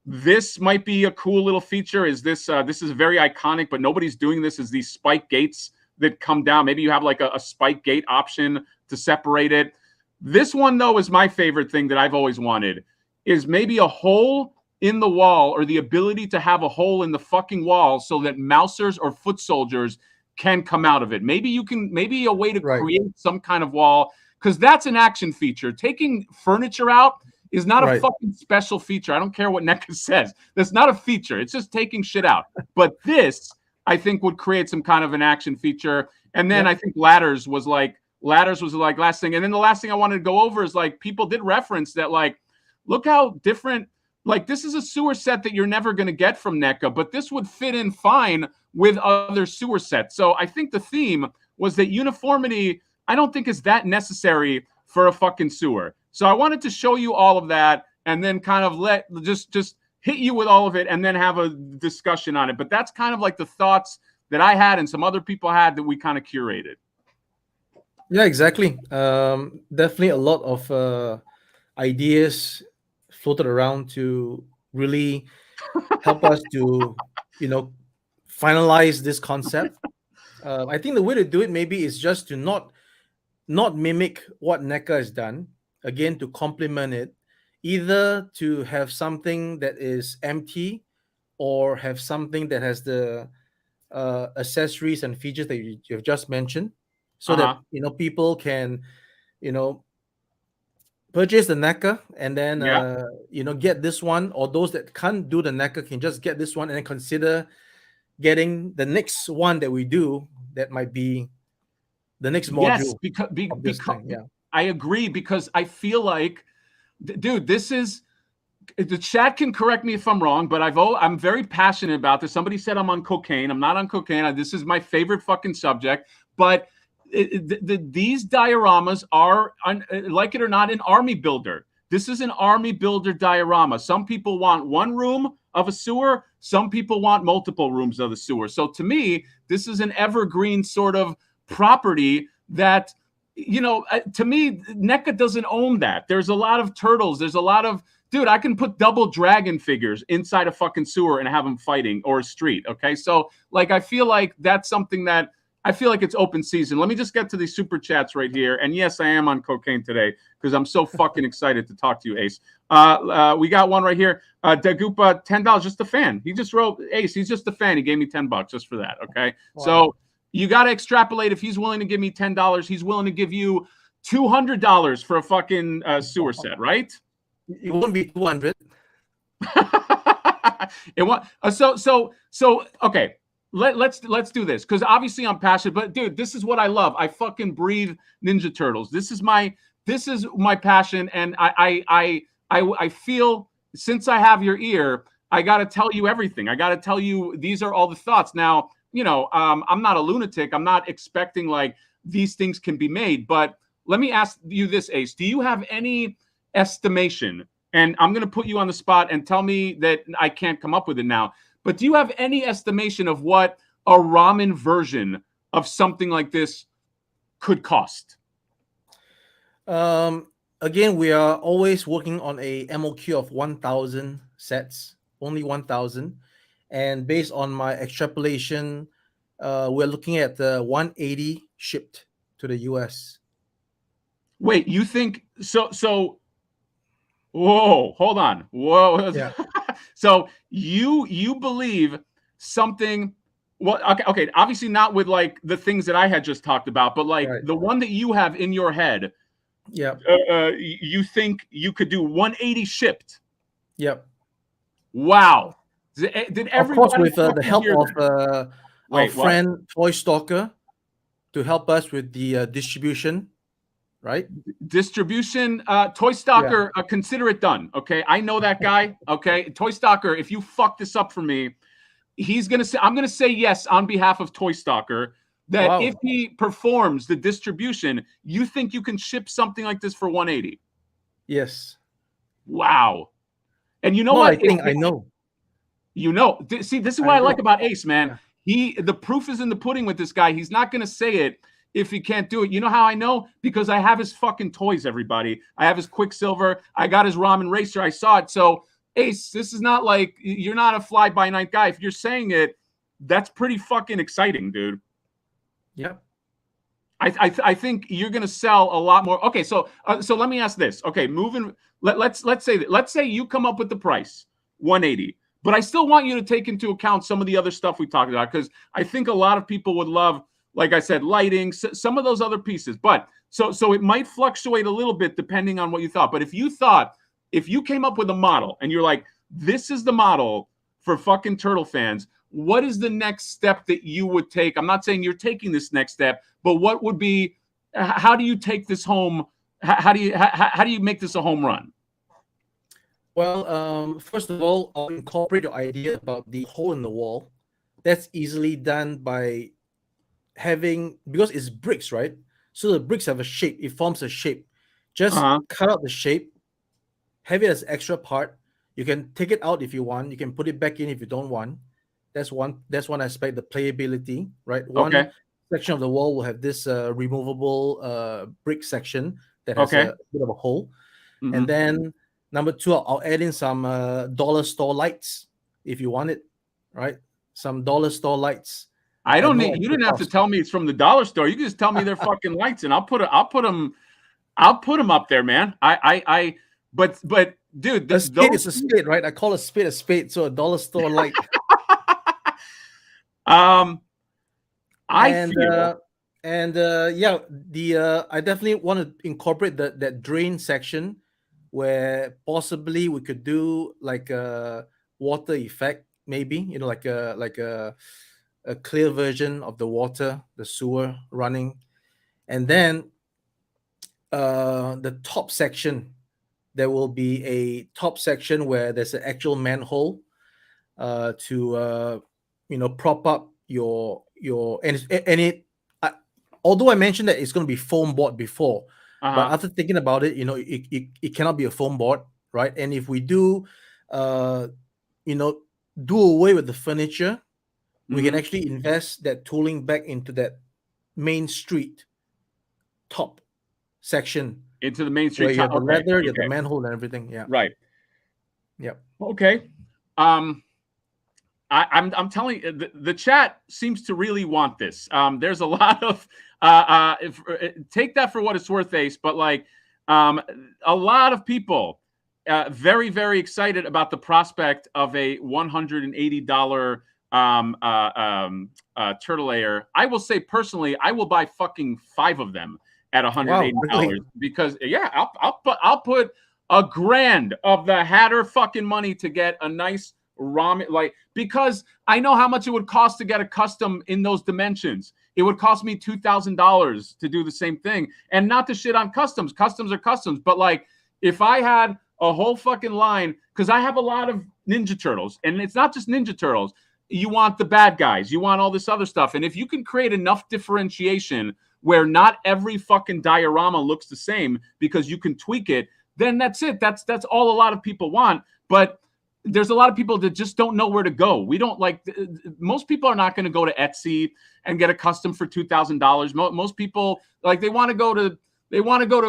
This might be a cool little feature. Is this this is very iconic, but nobody's doing this, is these spike gates that come down. Maybe you have like a spike gate option to separate it. This one, though, is my favorite thing that I've always wanted, is maybe a hole in the wall, or the ability to have a hole in the fucking wall so that mousers or foot soldiers can come out of it. Maybe you can, maybe a way to create some kind of wall, because that's an action feature. Taking furniture out is not a fucking special feature. I don't care what NECA says. That's not a feature. It's just taking shit out. But this, I think, would create some kind of an action feature. And then I think ladders was like last thing. And then the last thing I wanted to go over is like, people did reference that, like, look how different, like this is a sewer set that you're never going to get from NECA, but this would fit in fine with other sewer sets. So I think the theme was that uniformity, I don't think is that necessary for a fucking sewer. So I wanted to show you all of that and then kind of just hit you with all of it and then have a discussion on it. But that's kind of like the thoughts that I had and some other people had that we kind of curated. Yeah, exactly. Definitely a lot of ideas floated around to really help us to, you know, finalize this concept. I think the way to do it maybe is just to not mimic what NECA has done. Again, to complement it, either to have something that is empty or have something that has the accessories and features that you've just mentioned, so that, you know, people can, you know, purchase the NECA and then you know, get this one, or those that can't do the NECA can just get this one and then consider getting the next one that we do, that might be the next module. Because I agree, because I feel like, dude, this is, the chat can correct me if I'm wrong, but I'm very passionate about this. Somebody said I'm on cocaine. I'm not on cocaine. This is my favorite fucking subject. But these dioramas are, like it or not, an army builder. This is an army builder diorama. Some people want one room of a sewer. Some people want multiple rooms of the sewer. So to me, this is an evergreen sort of property that, you know, to me, NECA doesn't own that. There's a lot of turtles. There's a lot of, dude, I can put double dragon figures inside a fucking sewer and have them fighting, or a street. Okay. So like, I feel like that's something that I feel like it's open season. Let me just get to these super chats right here. And yes, I am on cocaine today because I'm so fucking excited to talk to you, Ace. We got one right here. Dagupa, $10, just a fan. He just wrote, Ace, he's just a fan. He gave me $10 just for that. Okay. Wow. So you got to extrapolate. If he's willing to give me $10, he's willing to give you $200 for a fucking sewer set, right? It won't be 200. It won't. So okay. Let's do this, because obviously I'm passionate. But dude, this is what I love. I fucking breathe Ninja Turtles. This is my passion, and I feel, since I have your ear, I got to tell you everything. I got to tell you, these are all the thoughts. Now, you know, I'm not a lunatic. I'm not expecting like these things can be made. But let me ask you this, Ace. Do you have any estimation and I'm going to put you on the spot and tell me that I can't come up with it now. But do you have any estimation of what a ramen version of something like this could cost? Again, we are always working on a MOQ of 1,000 sets, only 1,000. And based on my extrapolation, we're looking at 180 shipped to the US. Wait, you think so? Whoa, hold on. Whoa. Yeah. So you believe something? Well, okay. Obviously not with like the things that I had just talked about, but like Right. the one that you have in your head. Yep. You think you could do 180 shipped? Yep. Wow. Did Of course, everybody with the help hear of that? our Wait, what? friend Toy Stalker to help us with the distribution, right? Distribution, Toy Yeah. Stalker, consider it done. Okay, I know that guy. Okay, Toy Stalker, if you fuck this up for me, I'm gonna say yes on behalf of Toy Stalker. That Wow. if he performs the distribution, you think you can ship something like this for 180? Yes. Wow. And you know Not I what? think, I know. You know, see, this is what I I like know. about Ace, man. Yeah. The proof is in the pudding with this guy. He's not going to say it if he can't do it. You know how I know? Because I have his fucking toys, everybody. I have his Quicksilver. I got his Ramen Racer. I saw it. So, Ace, this is not like you're not a fly-by-night guy. If you're saying it, that's pretty fucking exciting, dude. Yep. I think you're going to sell a lot more. Okay, so let me ask this. Okay, let's say you come up with the price 180. But I still want you to take into account some of the other stuff we talked about, because I think a lot of people would love, like I said, lighting, some of those other pieces. But so it might fluctuate a little bit depending on what you thought. But if you came up with a model and you're like, this is the model for fucking Turtle fans, what is the next step that you would take? I'm not saying you're taking this next step, but what would be, how do you take this home? How do you make this a home run? Well, first of all, I'll incorporate your idea about the hole in the wall. That's easily done by because it's bricks, right? So the bricks have a shape. It forms a shape. Just cut out the shape, have it as extra part. You can take it out if you want. You can put it back in if you don't want. That's one aspect, the playability, right? One section of the wall will have this removable brick section that has a bit of a hole. Mm-hmm. And then number two, I'll add in some dollar store lights if you want it, right? Some dollar store lights. I don't need. You didn't have to tell me it's from the dollar store. You can just tell me they're fucking lights, and I'll put them up there, man. But dude, a spade is a spade, right? I call a spade. So a dollar store light. I definitely want to incorporate that drain section, where possibly we could do like a water effect, maybe, like a clear version of the water, the sewer running. And then the top section, there will be a top section where there's an actual manhole to prop up your although I mentioned that it's going to be foam board before, but after thinking about it, it cannot be a foam board, right? And if we do do away with the furniture, we can actually invest that tooling back into that main street top section, into the main street. Where you have the leather, you have the manhole and everything. Yeah. Right. Yep. Okay. I'm telling you, the chat seems to really want this. There's a lot of take that for what it's worth, Ace, but like a lot of people very, very excited about the prospect of a $180 turtle layer. I will say personally, I will buy fucking 5 of them at $180. Wow, really? Because I'll put $1,000 of the Hatter fucking money to get a nice ramen, like, because I know how much it would cost to get a custom in those dimensions. It would cost me $2,000 to do the same thing. And not to shit on customs. Customs are customs. But like, if I had a whole fucking line, because I have a lot of Ninja Turtles, and it's not just Ninja Turtles. You want the bad guys. You want all this other stuff. And if you can create enough differentiation where not every fucking diorama looks the same, because you can tweak it, then that's it. That's all a lot of people want. But there's a lot of people that just don't know where to go. We don't like, most people are not going to go to Etsy and get a custom for $2,000. Most people, like, they want to go to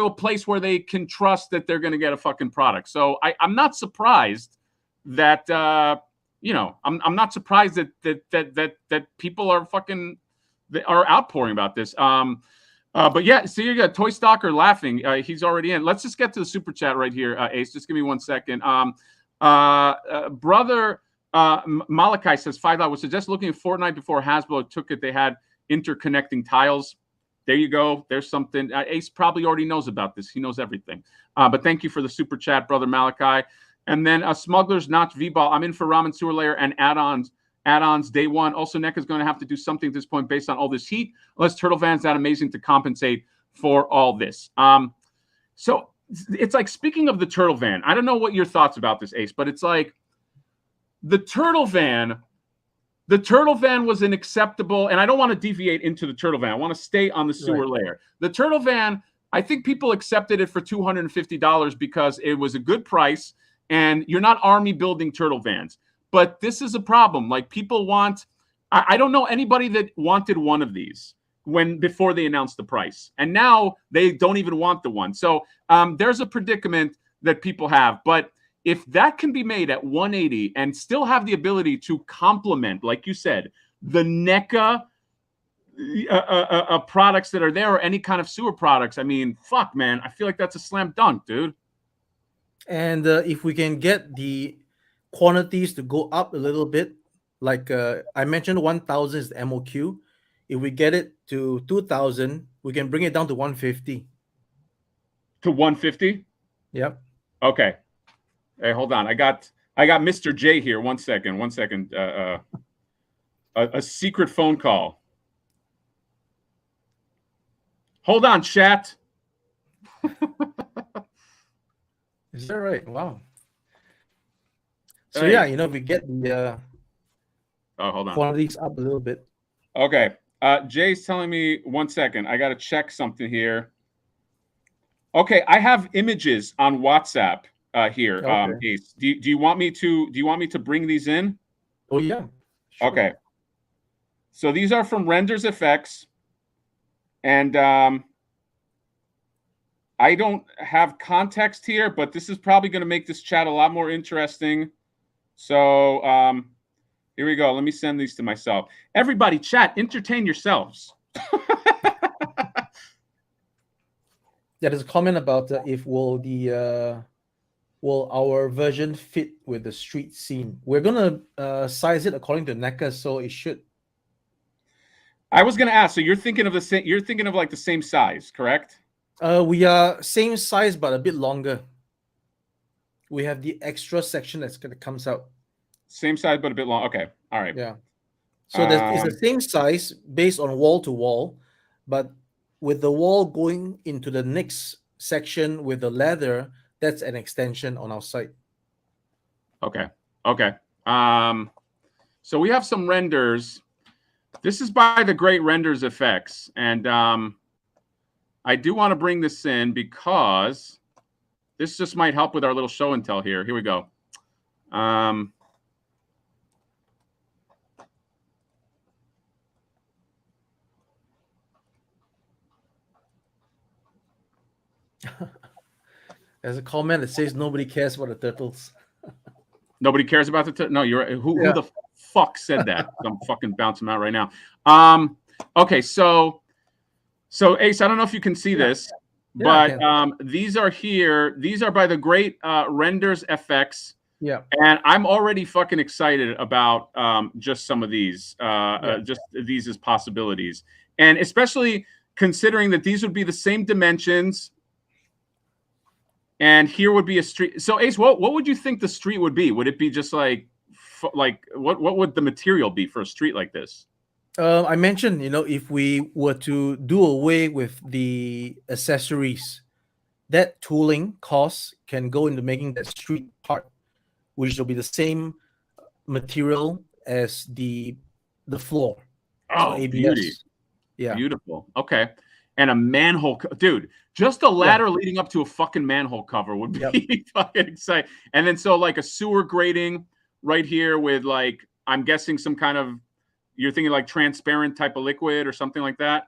a place where they can trust that they're going to get a fucking product. So I'm not surprised that I'm not surprised that people are fucking are outpouring about this. But yeah, see, you got Toy Stalker laughing. He's already in. Let's just get to the super chat right here, Ace. Just give me 1 second. Brother Malachi says $5. Would suggest looking at Fortnite before Hasbro took it. They had interconnecting tiles. There you go. There's something. Ace probably already knows about this. He knows everything. But thank you for the super chat, Brother Malachi. And then Smuggler's Notch V-Ball. I'm in for Ramen Sewer Lair and add-ons day one. Also, NECA is going to have to do something at this point based on all this heat. Unless Turtle Van's that amazing to compensate for all this. So it's like, speaking of the Turtle Van, I don't know what your thoughts about this, Ace, but it's like the Turtle Van was an acceptable, and I don't want to deviate into the Turtle Van. I want to stay on the Sewer Lair. The Turtle Van, I think people accepted it for $250 because it was a good price, and you're not army building Turtle Vans. But this is a problem. Like, people want, I don't know anybody that wanted one of these before they announced the price. And now they don't even want the one. So there's a predicament that people have. But if that can be made at $180 and still have the ability to complement, like you said, the NECA products that are there, or any kind of sewer products, I mean, fuck, man, I feel like that's a slam dunk, dude. And if we can get the quantities to go up a little bit, like I mentioned, 1,000 is the MOQ. If we get it to 2,000, we can bring it down to 150. To 150? Yep. Okay. Hey, hold on. I got Mr. J here. 1 second. 1 second. A secret phone call. Hold on, chat. Is that right? Wow. So hey. Yeah, we get the hold on, quantities up a little bit. Okay. Jay's telling me 1 second. I got to check something here. Okay, I have images on WhatsApp here. Okay. Ace. Do you want me to bring these in? Oh yeah. Sure. Okay. So these are from Renders FX, and I don't have context here, but this is probably going to make this chat a lot more interesting. So here we go. Let me send these to myself. Everybody, chat, entertain yourselves. Yeah, there's a comment about if will our version fit with the street scene. We're gonna size it according to NECA, so it should. I was gonna ask. So you're thinking of the same? You're thinking of like the same size, correct? We are same size but a bit longer. We have the extra section that comes out. Same size but a bit long. Okay, all right. Yeah. So it's the same size based on wall to wall, but with the wall going into the next section with the leather, that's an extension on our site. Okay. Okay. So we have some renders. This is by the great Renders Effects, and I do want to bring this in because this just might help with our little show and tell here. Here we go. There's a comment that says nobody cares about the turtles. Nobody cares about the turtles? No, you're right. Who the fuck said that? I'm fucking bouncing out right now. Okay, so Ace, I don't know if you can see this, but these are here. These are by the great Renders FX. Yeah. And I'm already fucking excited about just some of these, just these as possibilities. And especially considering that these would be the same dimensions. And here would be a street. So Ace, what would you think the street would be? Would it be just like what would the material be for a street like this? I mentioned, if we were to do away with the accessories, that tooling costs can go into making that street part, which will be the same material as the floor. Oh, so ABS. beauty. Yeah. Beautiful. Okay. and a manhole, dude. Just a ladder leading up to a fucking manhole cover would be fucking exciting. And then so like a sewer grating right here with like, I'm guessing some kind of, you're thinking like transparent type of liquid or something like that.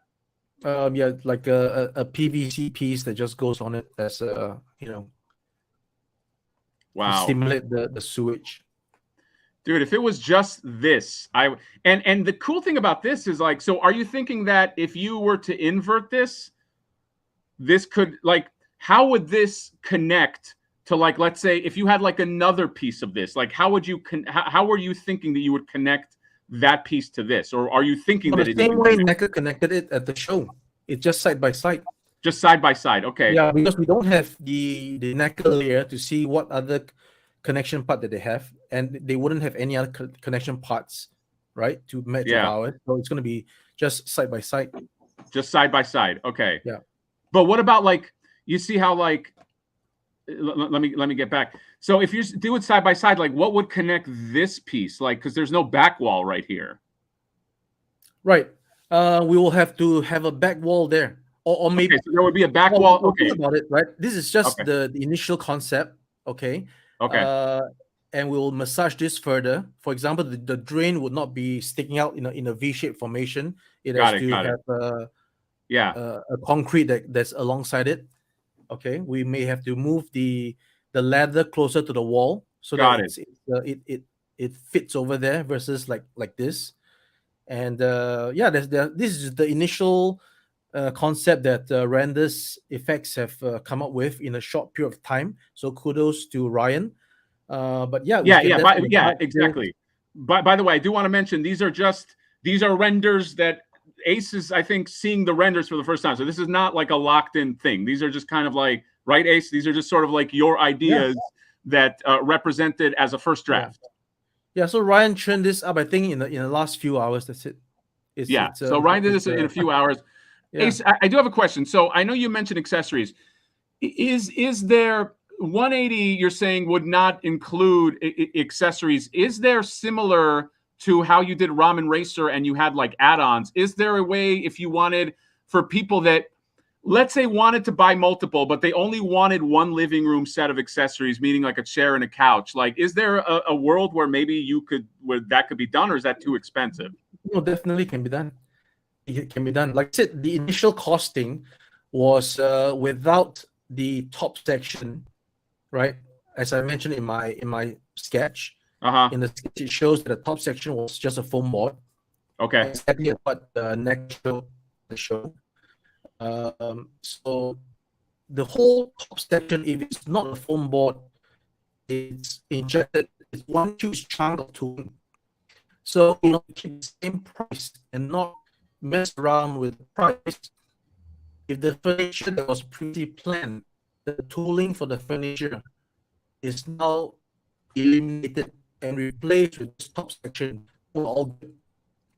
Yeah, like a PVC piece that just goes on it as a, to stimulate the sewage. Dude, if it was just this, and the cool thing about this is like, so are you thinking that if you were to invert this could like, how would this connect to like, let's say if you had like another piece of this, like how would you how were you thinking that you would connect that piece to this, or are you thinking that the same way NECA connected it at the show? It's just side by side. Just side by side, okay. Yeah, because we don't have the NECA layer to see what other connection part that they have, and they wouldn't have any other connection parts, right, to match ours. So it's going to be just side by side. Just side by side, okay. Yeah. But what about like, you see how like, let me get back. So if you do it side by side, like what would connect this piece? Like, because there's no back wall right here. Right. We will have to have a back wall there, or maybe so there would be a back wall. Okay. Think about it, right? This is just the initial concept. Okay. Okay. And we will massage this further. For example, the drain would not be sticking out in a V-shaped formation. It has to have a concrete that's alongside it. Okay, we may have to move the ladder closer to the wall so that it fits over there versus like this. And this is the initial concept that Renders Effects have come up with in a short period of time. So kudos to Ryan. But exactly. By the way, I do want to mention these are renders that Ace is, I think, seeing the renders for the first time. So this is not like a locked in thing. These are just kind of like, right, Ace? These are just sort of like your ideas that represented as a first draft. Yeah, so Ryan churned this up, I think, in the last few hours. That's it. So Ryan did this in a few hours. Ace, I do have a question. So I know you mentioned accessories. Is there 180? You're saying would not include accessories. Is there similar to how you did Ramen Racer and you had like add-ons? Is there a way if you wanted for people that, let's say, wanted to buy multiple, but they only wanted one living room set of accessories, meaning like a chair and a couch? Like, is there a world where maybe where that could be done, or is that too expensive? No, definitely can be done. It can be done. Like I said, the initial costing was without the top section, right? As I mentioned in my sketch. In the sketch, it shows that the top section was just a foam board. Okay. Exactly what the next show. So the whole top section, if it's not a foam board, it's injected. It's one huge chunk of tooling. So keep the same price and not mess around with the price. If the furniture that was previously planned, the tooling for the furniture is now eliminated and replaced with this top section, we're all good.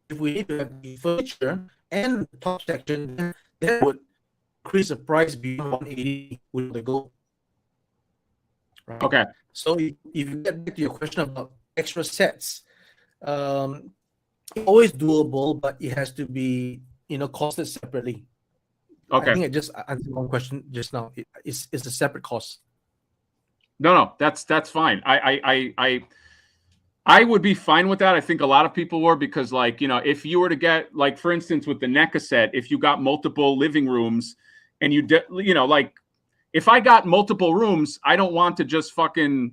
If we need to have the furniture and the top section, then that would increase the price beyond 180 with the goal. Right? Okay. So if you get back to your question about extra sets, always doable, but it has to be costed separately. Okay. I think I just answered one question just now. It's a separate cost. No, that's fine. I would be fine with that. I think a lot of people were, because like, if you were to get, like, for instance, with the NECA set, if you got multiple living rooms and like if I got multiple rooms, I don't want to just fucking,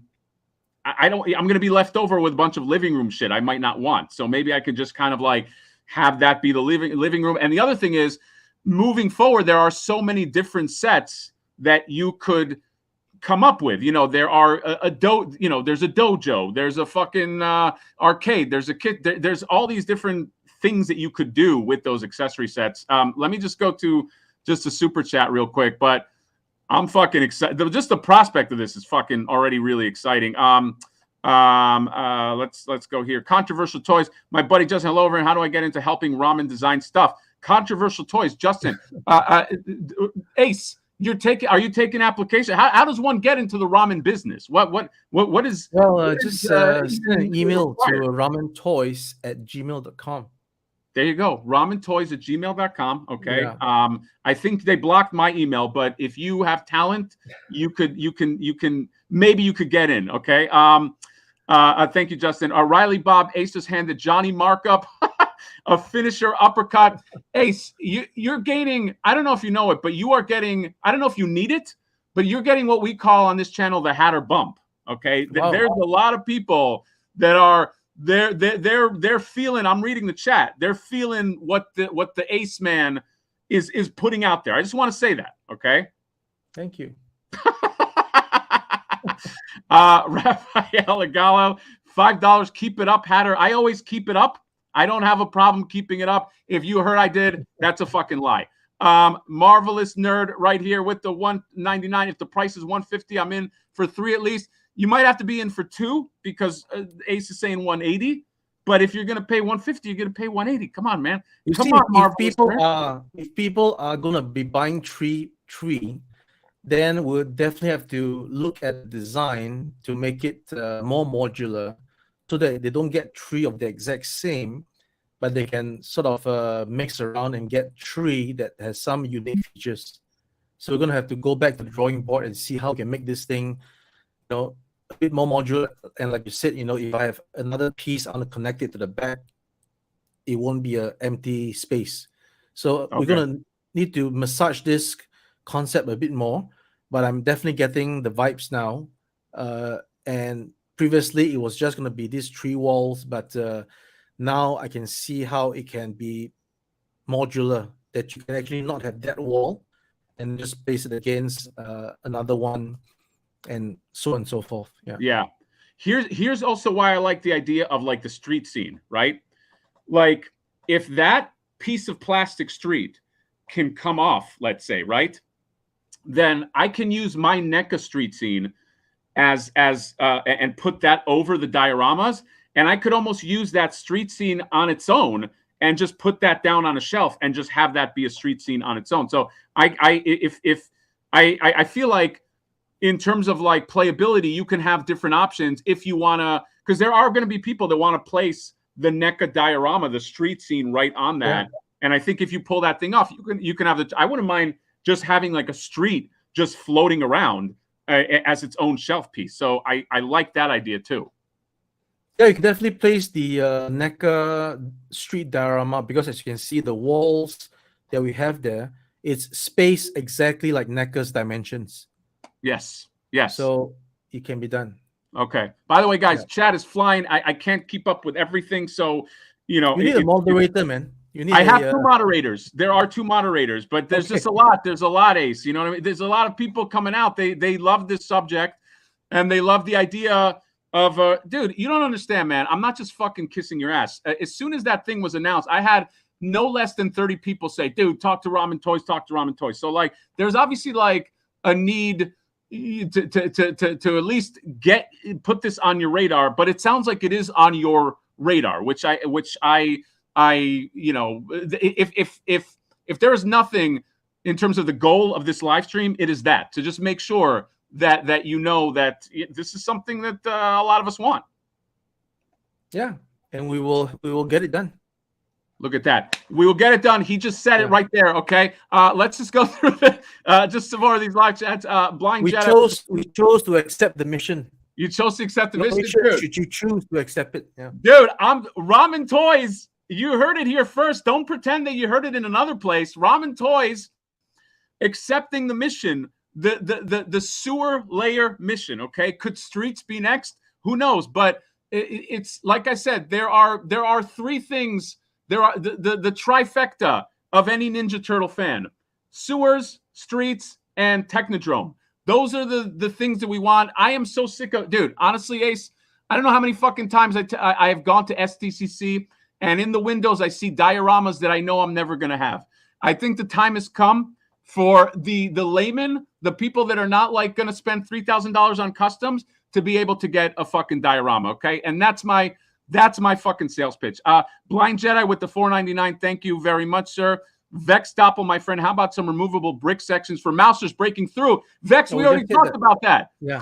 I'm going to be left over with a bunch of living room shit I might not want. So maybe I could just kind of like have that be the living room. And the other thing is, moving forward, there are so many different sets that you could come up with. There are there's a dojo, there's a fucking arcade, there's a kit, there's all these different things that you could do with those accessory sets. Let me just go to just a super chat real quick, but I'm fucking excited. Just the prospect of this is fucking already really exciting. Let's go here. Controversial toys. My buddy Justin, hello over, and how do I get into helping Ramen design stuff? Controversial toys, Justin. Ace, are you taking application? How does one get into the ramen business? What is? Well, just send an email to ramentoys@gmail.com. There you go. RamenToys@gmail.com. Okay. Yeah. I think they blocked my email, but if you have talent, maybe you could get in. Okay. Thank you, Justin. Riley Bob Ace just handed Johnny Markup a finisher uppercut. Ace, you're gaining, I don't know if you know it, but you are getting, I don't know if you need it, but you're getting what we call on this channel the Hatter bump. Okay. Wow. There's a lot of people that are they're feeling, I'm reading the chat, they're feeling what the Ace Man is putting out there. I just want to say that. Okay. Thank you. Raphael Agallo, $5. Keep it up, Hatter. I always keep it up. I don't have a problem keeping it up. If you heard I did, that's a fucking lie. Marvelous Nerd right here with the $199. If the price is $150, I'm in for 3 at least. You might have to be in for 2 because Ace is saying 180. But if you're gonna pay 150, you're gonna pay 180. Come on, man. Come on, Marvelous Nerd. If people are gonna be buying tree, then we'll definitely have to look at design to make it more modular, so that they don't get 3 of the exact same, but they can sort of mix around and get 3 that has some unique features. So we're gonna have to go back to the drawing board and see how we can make this thing, a bit more modular. And like you said, if I have another piece I want to connect it to the back, it won't be an empty space. So we're gonna need to massage this concept a bit more, but I'm definitely getting the vibes now. And previously it was just going to be these 3 walls, but now I can see how it can be modular, that you can actually not have that wall and just place it against another one, and so on and so forth. Yeah. Here's also why I like the idea of like the street scene, right? Like if that piece of plastic street can come off, let's say, right, then I can use my NECA street scene as and put that over the dioramas, and I could almost use that street scene on its own and just put that down on a shelf and just have that be a street scene on its own. So I feel like in terms of like playability, you can have different options if you want to, because there are going to be people that want to place the NECA diorama, the street scene, right on that. Yeah. And I think if you pull that thing off, you can have the. I wouldn't mind just having like a street just floating around as its own shelf piece. So I like that idea too. Yeah, you can definitely place the NECA street diorama, because as you can see, the walls that we have there, it's spaced exactly like NECA's dimensions. Yes. So it can be done. Okay. By the way, guys, chat is flying. I can't keep up with everything. So, you need a moderator, man. I have 2 moderators. There are 2 moderators, but there's just a lot. There's a lot, Ace. You know what I mean? There's a lot of people coming out. They love this subject, and they love the idea of dude, you don't understand, man. I'm not just fucking kissing your ass. As soon as that thing was announced, I had no less than 30 people say, dude, talk to RamenToys, talk to RamenToys. So like there's obviously like a need to at least put this on your radar, but it sounds like it is on your radar, which I if there is nothing in terms of the goal of this live stream, it is that to just make sure that that this is something that a lot of us want. Yeah, and we will get it done. Look at that. We will get it done. He just said it right there. Okay. Let's just go through just some more of these live chats. Blind Jedi. We chose to accept the mission. You chose to accept the mission. Should you choose to accept it? Yeah. Dude, I'm RamenToys. You heard it here first. Don't pretend that you heard it in another place. RamenToys accepting the mission, the sewer layer mission. Okay. Could streets be next? Who knows? But it's like I said, there are 3 things. There are the trifecta of any Ninja Turtle fan: sewers, streets, and Technodrome. Those are the things that we want. I am so sick of, dude, honestly, Ace, I don't know how many fucking times I have gone to SDCC, and in the windows I see dioramas that I know I'm never going to have. I think the time has come for the layman, the people that are not like going to spend $3,000 on customs, to be able to get a fucking diorama, okay? And that's my fucking sales pitch. Blind Jedi with the $4.99. Thank you very much, sir. Vex Doppel, my friend. How about some removable brick sections for Mousers breaking through? Vex, we already talked about that. Yeah.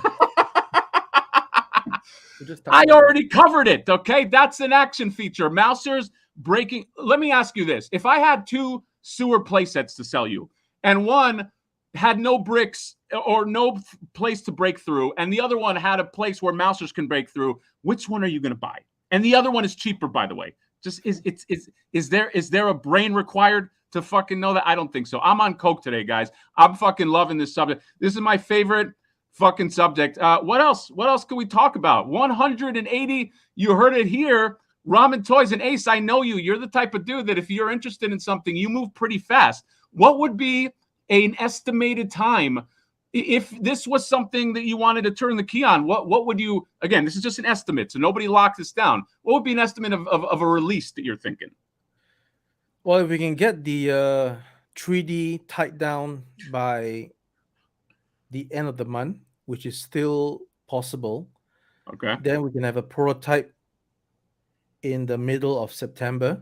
I already covered it, okay? That's an action feature. Mousers breaking. Let me ask you this: if I had 2 sewer playsets to sell you, and one had no bricks or no place to break through, and the other one had a place where mousers can break through, which one are you going to buy? And the other one is cheaper, by the way. Just is there a brain required to fucking know that? I don't think so. I'm on coke today, guys. I'm fucking loving this subject. This is my favorite fucking subject. What else? What else can we talk about? 180. You heard it here. RamenToys and Ace, I know you. You're the type of dude that if you're interested in something, you move pretty fast. What would be an estimated time if this was something that you wanted to turn the key on? What would you, again, this is just an estimate, so nobody locks this down. What would be an estimate of a release that you're thinking? Well, if we can get the 3D tied down by the end of the month, which is still possible, Okay. then we can have a prototype in the middle of September.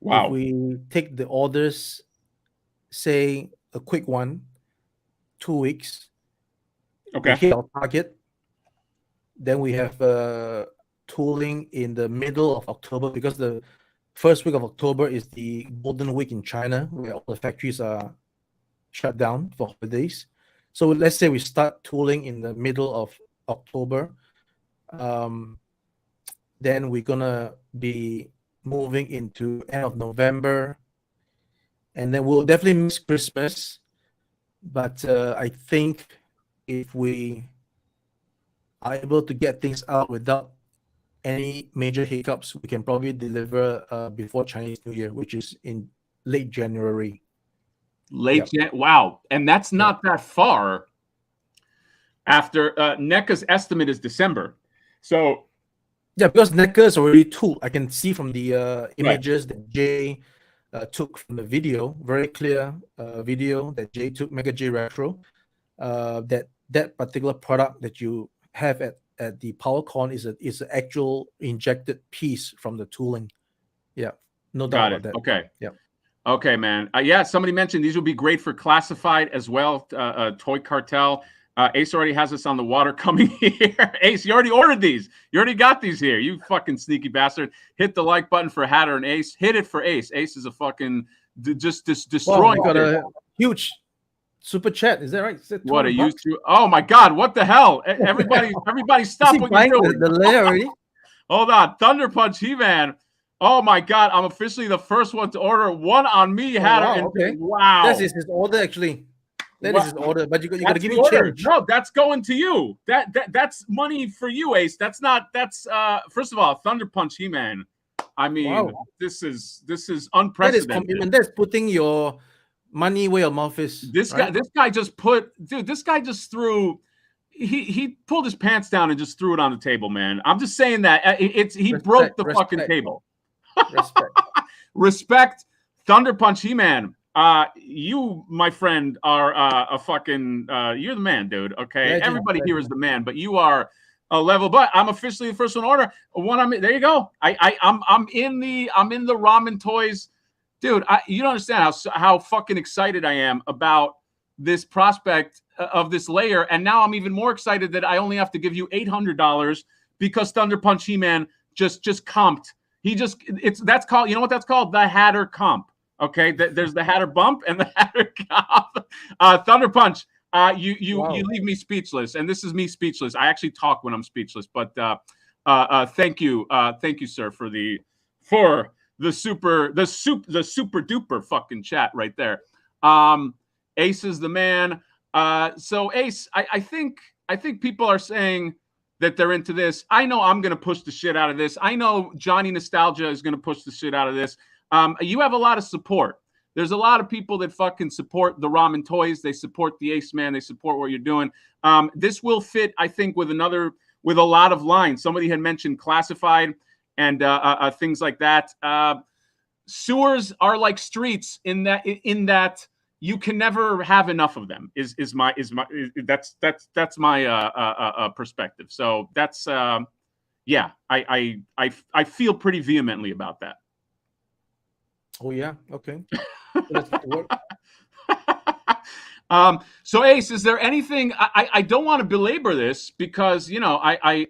Wow. If we take the orders, say a quick one, 2 weeks, Okay. we hit our target, then we have tooling in the middle of October, because the first week of October is the Golden Week in China, where all the factories are shut down for holidays. So let's say we start tooling in the middle of October. Then we're gonna be moving into end of November, and then we'll definitely miss Christmas. But I think if we are able to get things out without any major hiccups, we can probably deliver before Chinese New Year, which is in late January. Wow. And that's not that far after NECA's estimate is December. So yeah, because NECA is already tooled. I can see from the images that Jay took from the video, very clear video that Jay took, Mega J Retro, that particular product that you have at the PowerCon is an actual injected piece from the tooling. Yeah, no doubt about that. Okay. Yeah. Okay, man. Yeah, somebody mentioned these would be great for classified as well. Toy Cartel. Ace already has us on the water coming here. Ace, you already ordered these. You already got these here. You fucking sneaky bastard. Hit the like button for Hatter and Ace. Hit it for Ace. Ace is a fucking just destroying. Wow, got a huge super chat. Is that right? Is that what a used to? Oh my God! What the hell? Everybody stop what you're doing. The layer already? Hold on, Thunder Punch He-Man. Oh my God! I'm officially the first one to order. One on me, Hatter. Wow, okay. Wow. That is his order, actually. That is his order, but you got to give me change. No, that's going to you. That's money for you, Ace. That's first of all, Thunder Punch He-Man. I mean, wow. This is unprecedented. That is commitment. That's putting your money where your mouth is. This guy just threw. He pulled his pants down and just threw it on the table, man. I'm just saying that he broke the fucking table. Respect, Thunder Punch He-Man. You, my friend, are a fucking you're the man, dude. Okay, everybody here is the man, but you are a level. But I'm officially the first one to order. There you go. I'm in the RamenToys, dude. You don't understand how fucking excited I am about this prospect of this layer, and now I'm even more excited that I only have to give you $800 because Thunder Punch He-Man just comped. That's called, you know what that's called? The Hatter comp. Okay, there's the Hatter bump and the Hatter comp. Thunder Punch, you leave me speechless, and this is me speechless. I actually talk when I'm speechless, but thank you, sir, for the super duper fucking chat right there. Ace is the man. So Ace, I think people are saying that they're into this. I know I'm gonna push the shit out of this. I know Johnny Nostalgia is gonna push the shit out of this. You have a lot of support. There's a lot of people that fucking support the RamenToys. They support the Ace Man. They support what you're doing. This will fit, I think, with a lot of lines. Somebody had mentioned classified and things like that. Sewers are like streets in that you can never have enough of them. That's my perspective. So that's yeah. I feel pretty vehemently about that. Oh yeah, okay. So Ace, is there anything? I don't want to belabor this because I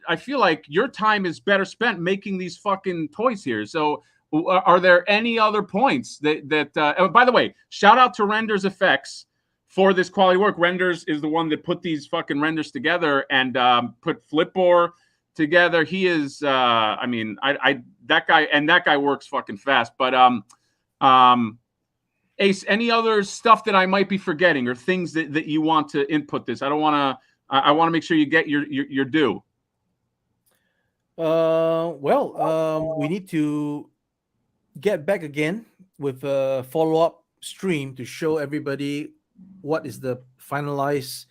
I feel like your time is better spent making these fucking toys here. So are there any other points that oh, by the way, shout out to Renders Effects for this quality work. Renders is the one that put these fucking renders together and put Flipboard together. He is I mean, that guy works fucking fast. But Ace, any other stuff that I might be forgetting or things that you want to input this? I don't want to. I want to make sure you get your due. We need to get back again with a follow-up stream to show everybody what is the finalized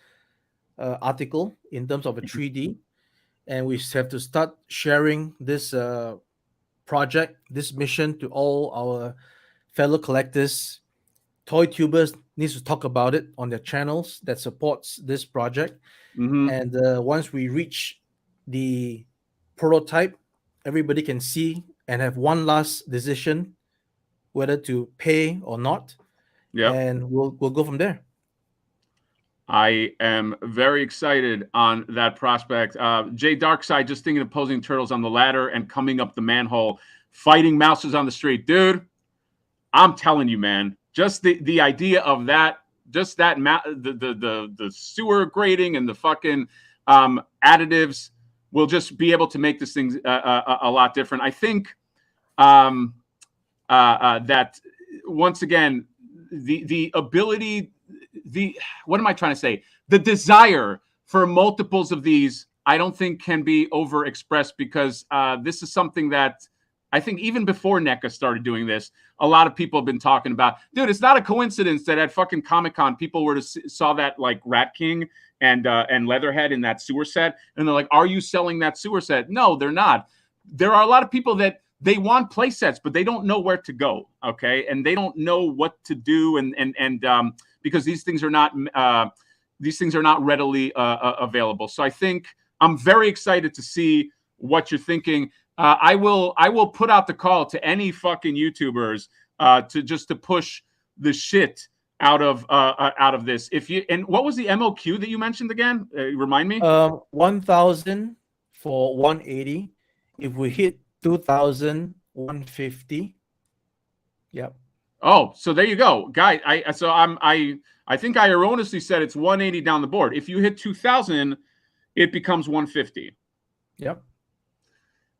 article in terms of a 3D, and we have to start sharing this project, this mission to all our fellow collectors. Toy tubers needs to talk about it on their channels that supports this project. And once we reach the prototype, everybody can see and have one last decision whether to pay or not. Yeah, and we'll go from there. I am very excited on that prospect. Jay Darkside just thinking of posing turtles on the ladder and coming up the manhole, fighting mouses on the street. Dude, I'm telling you, man, just the idea of that, just that the sewer grading and the fucking additives will just be able to make this thing a lot different. I think that once again, the ability, what am I trying to say? The desire for multiples of these, I don't think can be overexpressed, because this is something that I think even before NECA started doing this, a lot of people have been talking about. Dude, it's not a coincidence that at fucking Comic-Con, people saw that like Rat King and Leatherhead in that sewer set, and they're like, "Are you selling that sewer set?" No, they're not. There are a lot of people that they want play sets, but they don't know where to go. Okay, and they don't know what to do, and because these things are not readily available. So I think I'm very excited to see what you're thinking. I will put out the call to any fucking YouTubers to push the shit out of this. And what was the MOQ that you mentioned again? Remind me. 1,000 for 180. If we hit 2,000, 150. Yep. Oh, so there you go, guy. I think I erroneously said it's 180 down the board. If you hit 2,000, it becomes 150. Yep.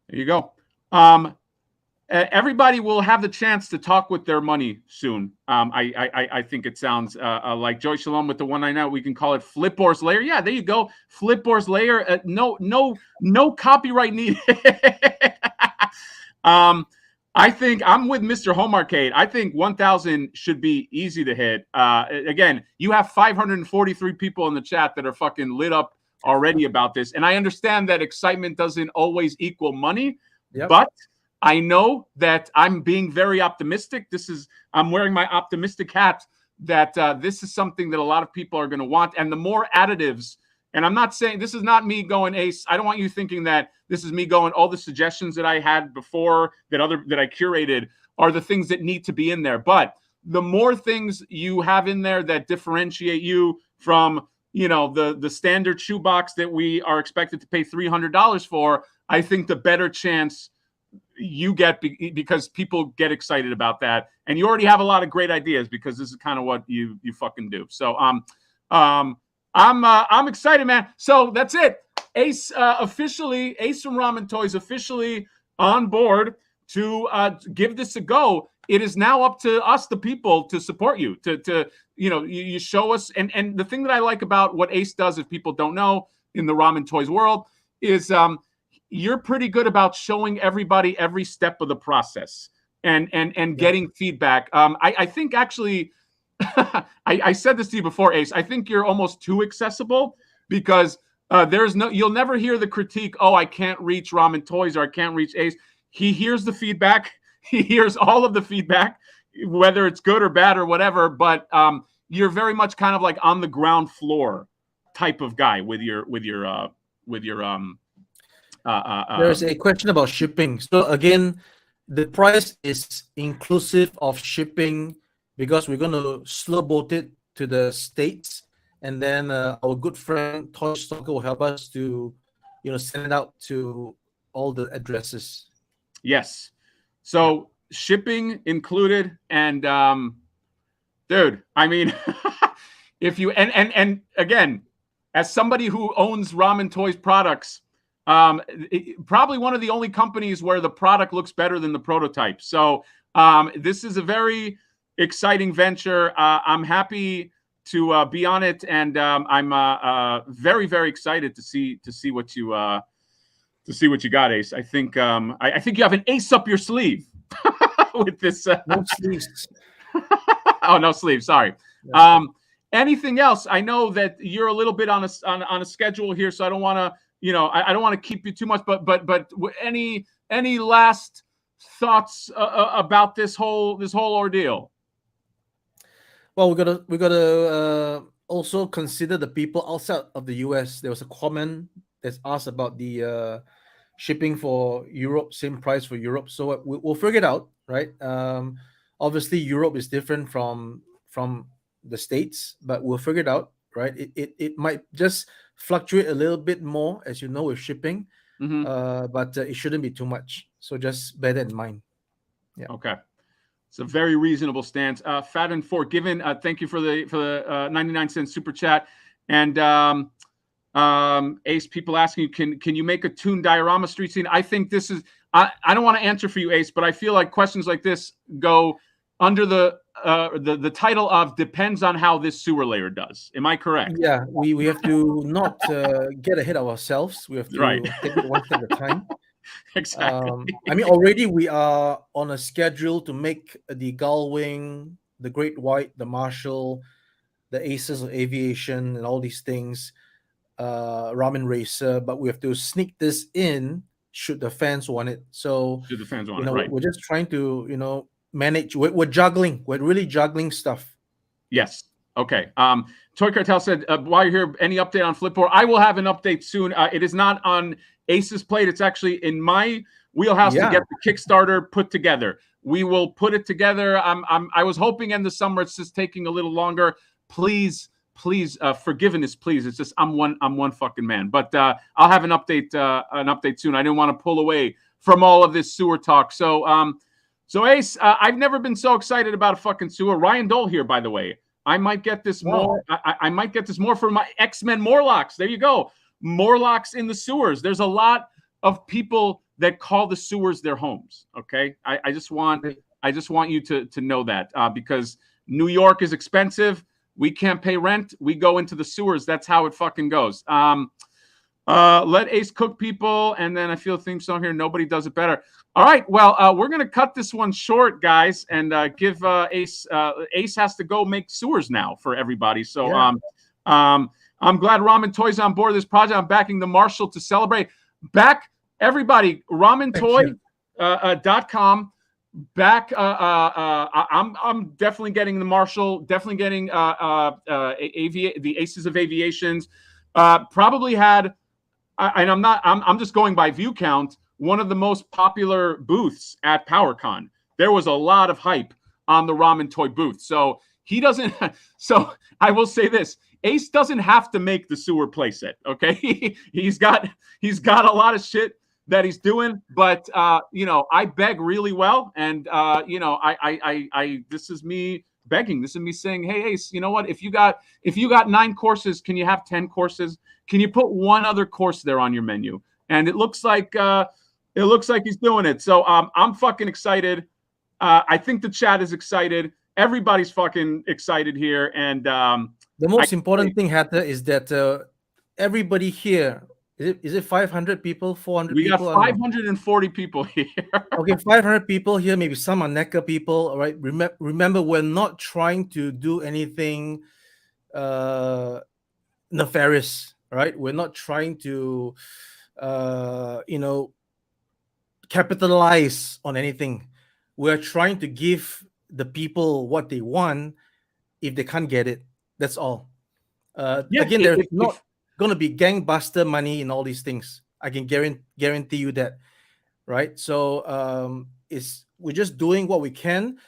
There you go. Everybody will have the chance to talk with their money soon. I think it sounds like Joy Shalom with the 199. We can call it Flipboard's Lair. Yeah, there you go. Flipboard's Lair. No copyright needed. I think I'm with Mr. Home Arcade. I think 1,000 should be easy to hit. Again, you have 543 people in the chat that are fucking lit up already about this, and I understand that excitement doesn't always equal money. Yep. But I know that I'm being very optimistic. I'm wearing my optimistic hat that this is something that a lot of people are going to want. And the more additives, and I'm not saying, this is not me going, Ace, I don't want you thinking that this is me going, all the suggestions that I had before that I curated are the things that need to be in there. But the more things you have in there that differentiate you from, the standard shoebox that we are expected to pay $300 for, I think the better chance you get, because people get excited about that. And you already have a lot of great ideas, because this is kind of what you fucking do. So I'm excited, man. So that's it. Ace Ace from RamenToy is officially on board to give this a go. It is now up to us, the people, to support you, you show us. And the thing that I like about what Ace does, if people don't know, in the RamenToys world, is you're pretty good about showing everybody every step of the process and getting feedback. I think actually, I said this to you before, Ace, I think you're almost too accessible, because you'll never hear the critique, oh, I can't reach RamenToys or I can't reach Ace. He hears the feedback. He hears all of the feedback, whether it's good or bad or whatever. But you're very much kind of like on the ground floor type of guy with your There's a question about shipping. So again, the price is inclusive of shipping, because we're going to slow boat it to the States, and then our good friend Toy Stalker will help us to send it out to all the addresses. Yes. Yeah. So shipping included, and dude, I mean, if you and again, as somebody who owns RamenToy's products, probably one of the only companies where the product looks better than the prototype. So this is a very exciting venture. I'm happy to be on it, and I'm very very excited to see what you got, Ace. I think I think you have an ace up your sleeve with this. No sleeves. Oh, no sleeves. Sorry. Yeah. Anything else? I know that you're a little bit on a schedule here, so I don't want to, I don't want to keep you too much. But any last thoughts about this whole ordeal? Well, we gotta also consider the people outside of the US. There was a comment that's asked about the shipping for Europe, same price for Europe. So we'll figure it out, right? Obviously, Europe is different from the States, but we'll figure it out, right? It might just fluctuate a little bit more, as you know, with shipping, Mm-hmm. but it shouldn't be too much. So just bear that in mind. Yeah. Okay. It's a very reasonable stance. Fat and Forgiven, thank you for the 99-cent super chat. And Ace, people asking you, can you make a Toon diorama street scene? I think this is, I don't want to answer for you, Ace, but I feel like questions like this go under the title of depends on how this sewer layer does. Am I correct? Yeah, we have to not get ahead of ourselves. We have to Right. take it one step at a time. Exactly. I mean, already we are on a schedule to make the gull wing, the Great White, the Marshall, the Aces of Aviation, and all these things, Ramen Racer. But we have to sneak this in should the fans want it. So, Should the fans want it, right? we're just trying to, manage. We're juggling. We're really juggling stuff. Yes. Okay. Toy Cartel said, while you're here, any update on Flipboard? I will have an update soon. It is not on Ace's plate. It's actually in my wheelhouse to get the Kickstarter put together. We will put it together. I was hoping in the summer. It's just taking a little longer. Please, forgiveness, please. It's just I'm one fucking man. But I'll have an update soon. I didn't want to pull away from all of this sewer talk. So Ace, I've never been so excited about a fucking sewer. Ryan Dole here, by the way. I might get this more. I might get this more for my X-Men Morlocks. There you go. Morlocks in the sewers. There's a lot of people that call the sewers their homes. Okay. I just want you to know that because New York is expensive. We can't pay rent. We go into the sewers. That's how it fucking goes. Let Ace cook people, and then I feel a theme song here. Nobody does it better. All right, well, we're gonna cut this one short, guys, and give Ace. Ace has to go make sewers now for everybody. So, Yeah. I'm glad RamenToy's on board this project. I'm backing the Marshall to celebrate. Back everybody, RamenToy.com. Back. I'm definitely getting the Marshall. Definitely getting the Aces of Aviations. Probably had. And I'm just going by view count, one of the most popular booths at PowerCon. There was a lot of hype on the RamenToy booth. So he doesn't, so I will say this, Ace doesn't have to make the sewer playset, okay? He's got a lot of shit that he's doing, but I beg really well. And this is me begging. This is me saying, hey, Ace, you know what? If you got 9 courses, can you have 10 courses? Can you put one other course there on your menu? And it looks like he's doing it. So I'm fucking excited. I think the chat is excited. Everybody's fucking excited here. And the most important thing, Hatter, is that everybody here, is it 500 people, 400 we people? got 540 people here. Okay, 500 people here. Maybe some are NECA people. All right. Remember, we're not trying to do anything nefarious. Right. We're not trying to, capitalize on anything. We're trying to give the people what they want if they can't get it. That's all. Again, there's not going to be gangbuster money in all these things. I can guarantee you that. Right. So we're just doing what we can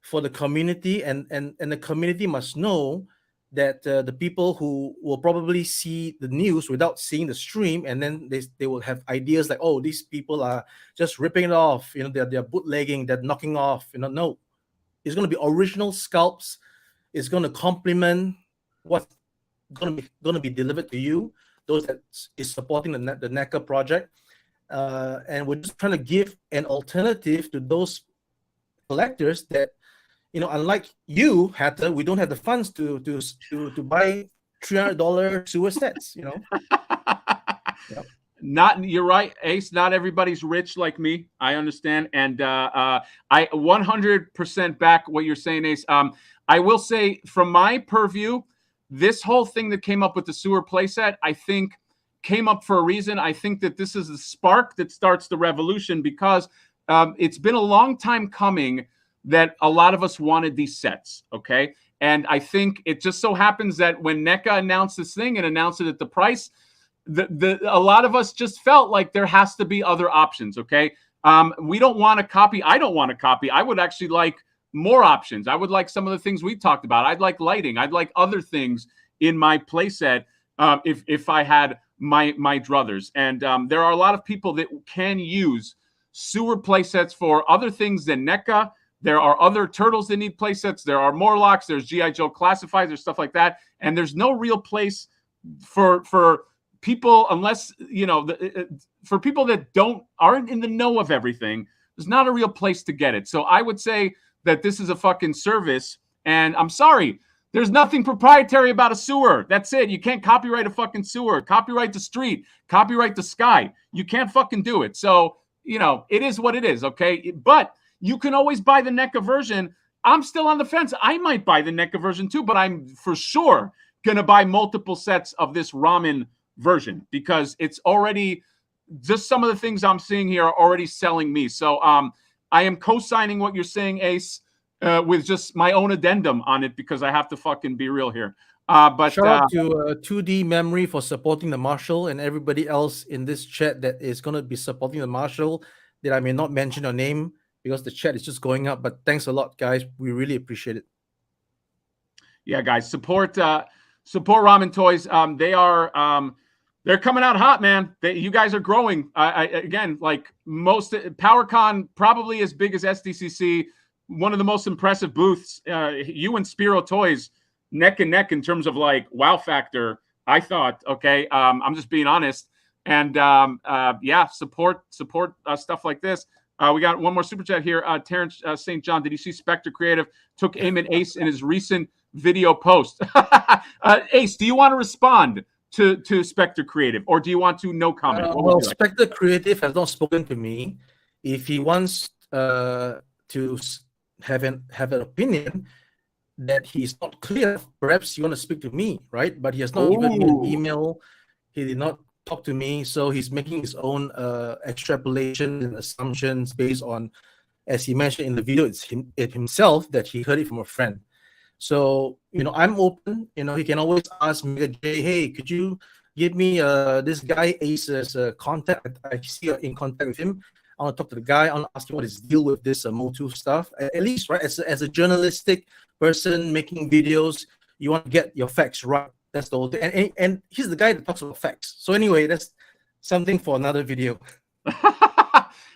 for the community, and the community must know that the people who will probably see the news without seeing the stream, and then they will have ideas like, oh, these people are just ripping it off, they're bootlegging, they're knocking off. No, it's going to be original sculpts. It's going to complement what's going to be delivered to you, those that is supporting the NECA project. And we're just trying to give an alternative to those collectors that, unlike you, Hatter, we don't have the funds to buy $300 sewer sets. Yep. Not, you're right, Ace. Not everybody's rich like me. I understand, and I 100% back what you're saying, Ace. I will say, from my purview, this whole thing that came up with the sewer playset, I think, came up for a reason. I think that this is the spark that starts the revolution, because it's been a long time coming that a lot of us wanted these sets, okay? And I think it just so happens that when NECA announced this thing and announced it at the price, a lot of us just felt like there has to be other options, okay? We don't want to copy. I don't want to copy. I would actually like more options. I would like some of the things we talked about. I'd like lighting. I'd like other things in my playset if I had my druthers. And there are a lot of people that can use sewer playsets for other things than NECA. There are other turtles that need playsets. There are Morlocks. There's G.I. Joe classifieds. There's stuff like that. And there's no real place for people, unless, for people that aren't in the know of everything. There's not a real place to get it. So I would say that this is a fucking service. And I'm sorry, there's nothing proprietary about a sewer. That's it. You can't copyright a fucking sewer. Copyright the street. Copyright the sky. You can't fucking do it. So, it is what it is, okay? But you can always buy the NECA version. I'm still on the fence. I might buy the NECA version too, but I'm for sure going to buy multiple sets of this ramen version, because it's already, just some of the things I'm seeing here are already selling me. So I am co-signing what you're saying, Ace, with just my own addendum on it, because I have to fucking be real here. But shout out to 2D Memory for supporting the Marshall, and everybody else in this chat that is going to be supporting the Marshall that I may not mention your name, because the chat is just going up. But thanks a lot, guys. We really appreciate it. Yeah, guys, support RamenToys. They're coming out hot, man. You guys are growing. Again, like most PowerCon, probably as big as SDCC. One of the most impressive booths. You and Spiro Toys neck and neck in terms of like wow factor, I thought. Okay, I'm just being honest. And yeah, support stuff like this. We got one more super chat here. Terrence St. John, did you see Spectre Creative took aim at Ace in his recent video post? Ace, do you want to respond to Spectre Creative, or do you want to no comment? Well, Spectre Creative has not spoken to me. If he wants to have an opinion that he's not clear, perhaps you want to speak to me, right? But he has not given me an email. He did not talk to me, so he's making his own extrapolation and assumptions based on, as he mentioned in the video, it's himself that he heard it from a friend. So I'm open. He can always ask Mega J, hey, could you give me this guy Ace's contact? I see you're in contact with him. I want to talk to the guy. I want to ask him what his deal with this Motu stuff. At least, right, as a journalistic person making videos, you want to get your facts right. That's the whole thing. And he's the guy that talks about facts. So anyway, that's something for another video.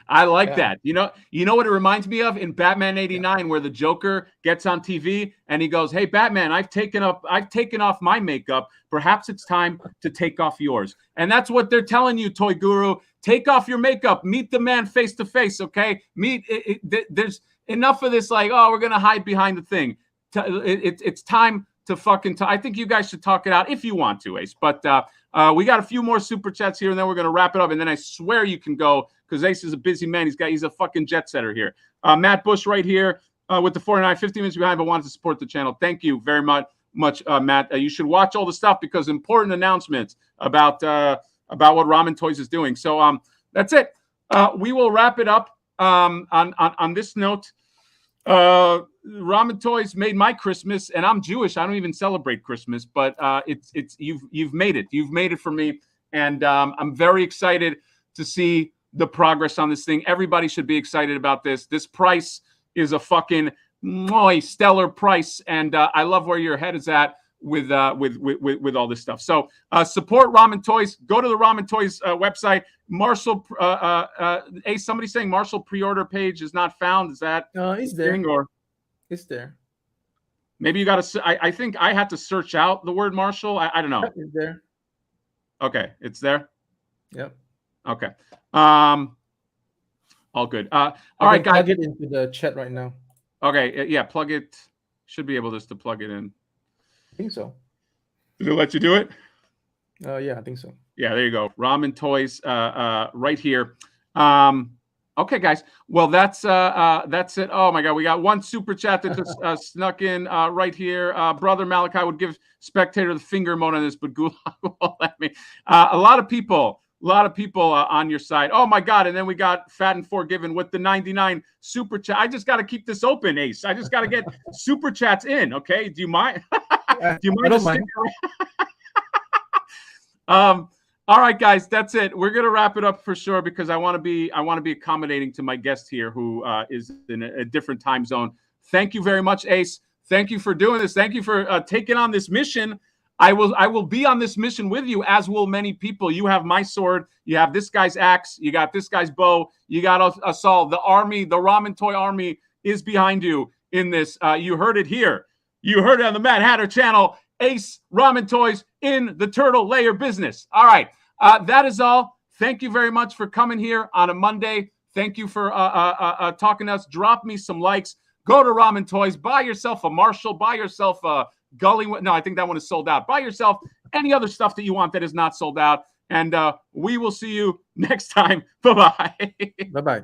I like that. You know what it reminds me of in Batman '89, where the Joker gets on TV and he goes, "Hey, Batman, I've taken off my makeup. Perhaps it's time to take off yours." And that's what they're telling you, Toy Guru. Take off your makeup. Meet the man face to face. Okay, there's enough of this. Like, oh, we're gonna hide behind the thing. It's time to fucking I think you guys should talk it out if you want to, Ace. But we got a few more super chats here, and then we're gonna wrap it up. And then I swear you can go, because Ace is a busy man. He's a fucking jet setter here. Matt Bush right here with the 49, 50 minutes behind, but wanted to support the channel. Thank you very much, Matt. You should watch all the stuff, because important announcements about what RamenToys is doing. So that's it. We will wrap it up on this note. RamenToys made my Christmas, and I'm Jewish. I don't even celebrate Christmas, but you've made it. You've made it for me, and I'm very excited to see the progress on this thing. Everybody should be excited about this. This price is a fucking stellar price, and I love where your head is at with all this stuff. So support RamenToys. Go to the RamenToys website. Marshall, somebody saying Marshall pre-order page is not found. Is that it's there? Or it's there. Maybe you got to. I think I had to search out the word Marshall. I don't know. It's there. Okay, it's there. Yep. Okay. All good. All right, guys. Plug it into the chat right now. Okay. Yeah. Plug it. Should be able just to plug it in. I think so. Did it let you do it? Yeah, I think so. Yeah, there you go. RamenToys right here. Okay, guys. Well, that's it. Oh my God, we got one super chat that just snuck in right here. Brother Malachi would give spectator the finger emote on this, but Gulag won't let me. A lot of people on your side. Oh my God! And then we got Fat and Forgiven with the 99 super chat. I just got to keep this open, Ace. I just got to get super chats in. Okay, do you mind? Do you mind? I don't mind. All right, guys, that's it. We're gonna wrap it up for sure because I want to be accommodating to my guest here who is in a different time zone. Thank you very much, Ace. Thank you for doing this. Thank you for taking on this mission. I will be on this mission with you, as will many people. You have my sword. You have this guy's axe. You got this guy's bow. You got us all. The army, the RamenToy army, is behind you in this. You heard it here. You heard it on the Mad Hatter channel. Ace RamenToys in the turtle layer business. All right. That is all. Thank you very much for coming here on a Monday. Thank you for talking to us. Drop me some likes. Go to RamenToys. Buy yourself a Marshall. Buy yourself a Gully. No, I think that one is sold out. Buy yourself any other stuff that you want that is not sold out. And we will see you next time. Bye-bye. Bye-bye.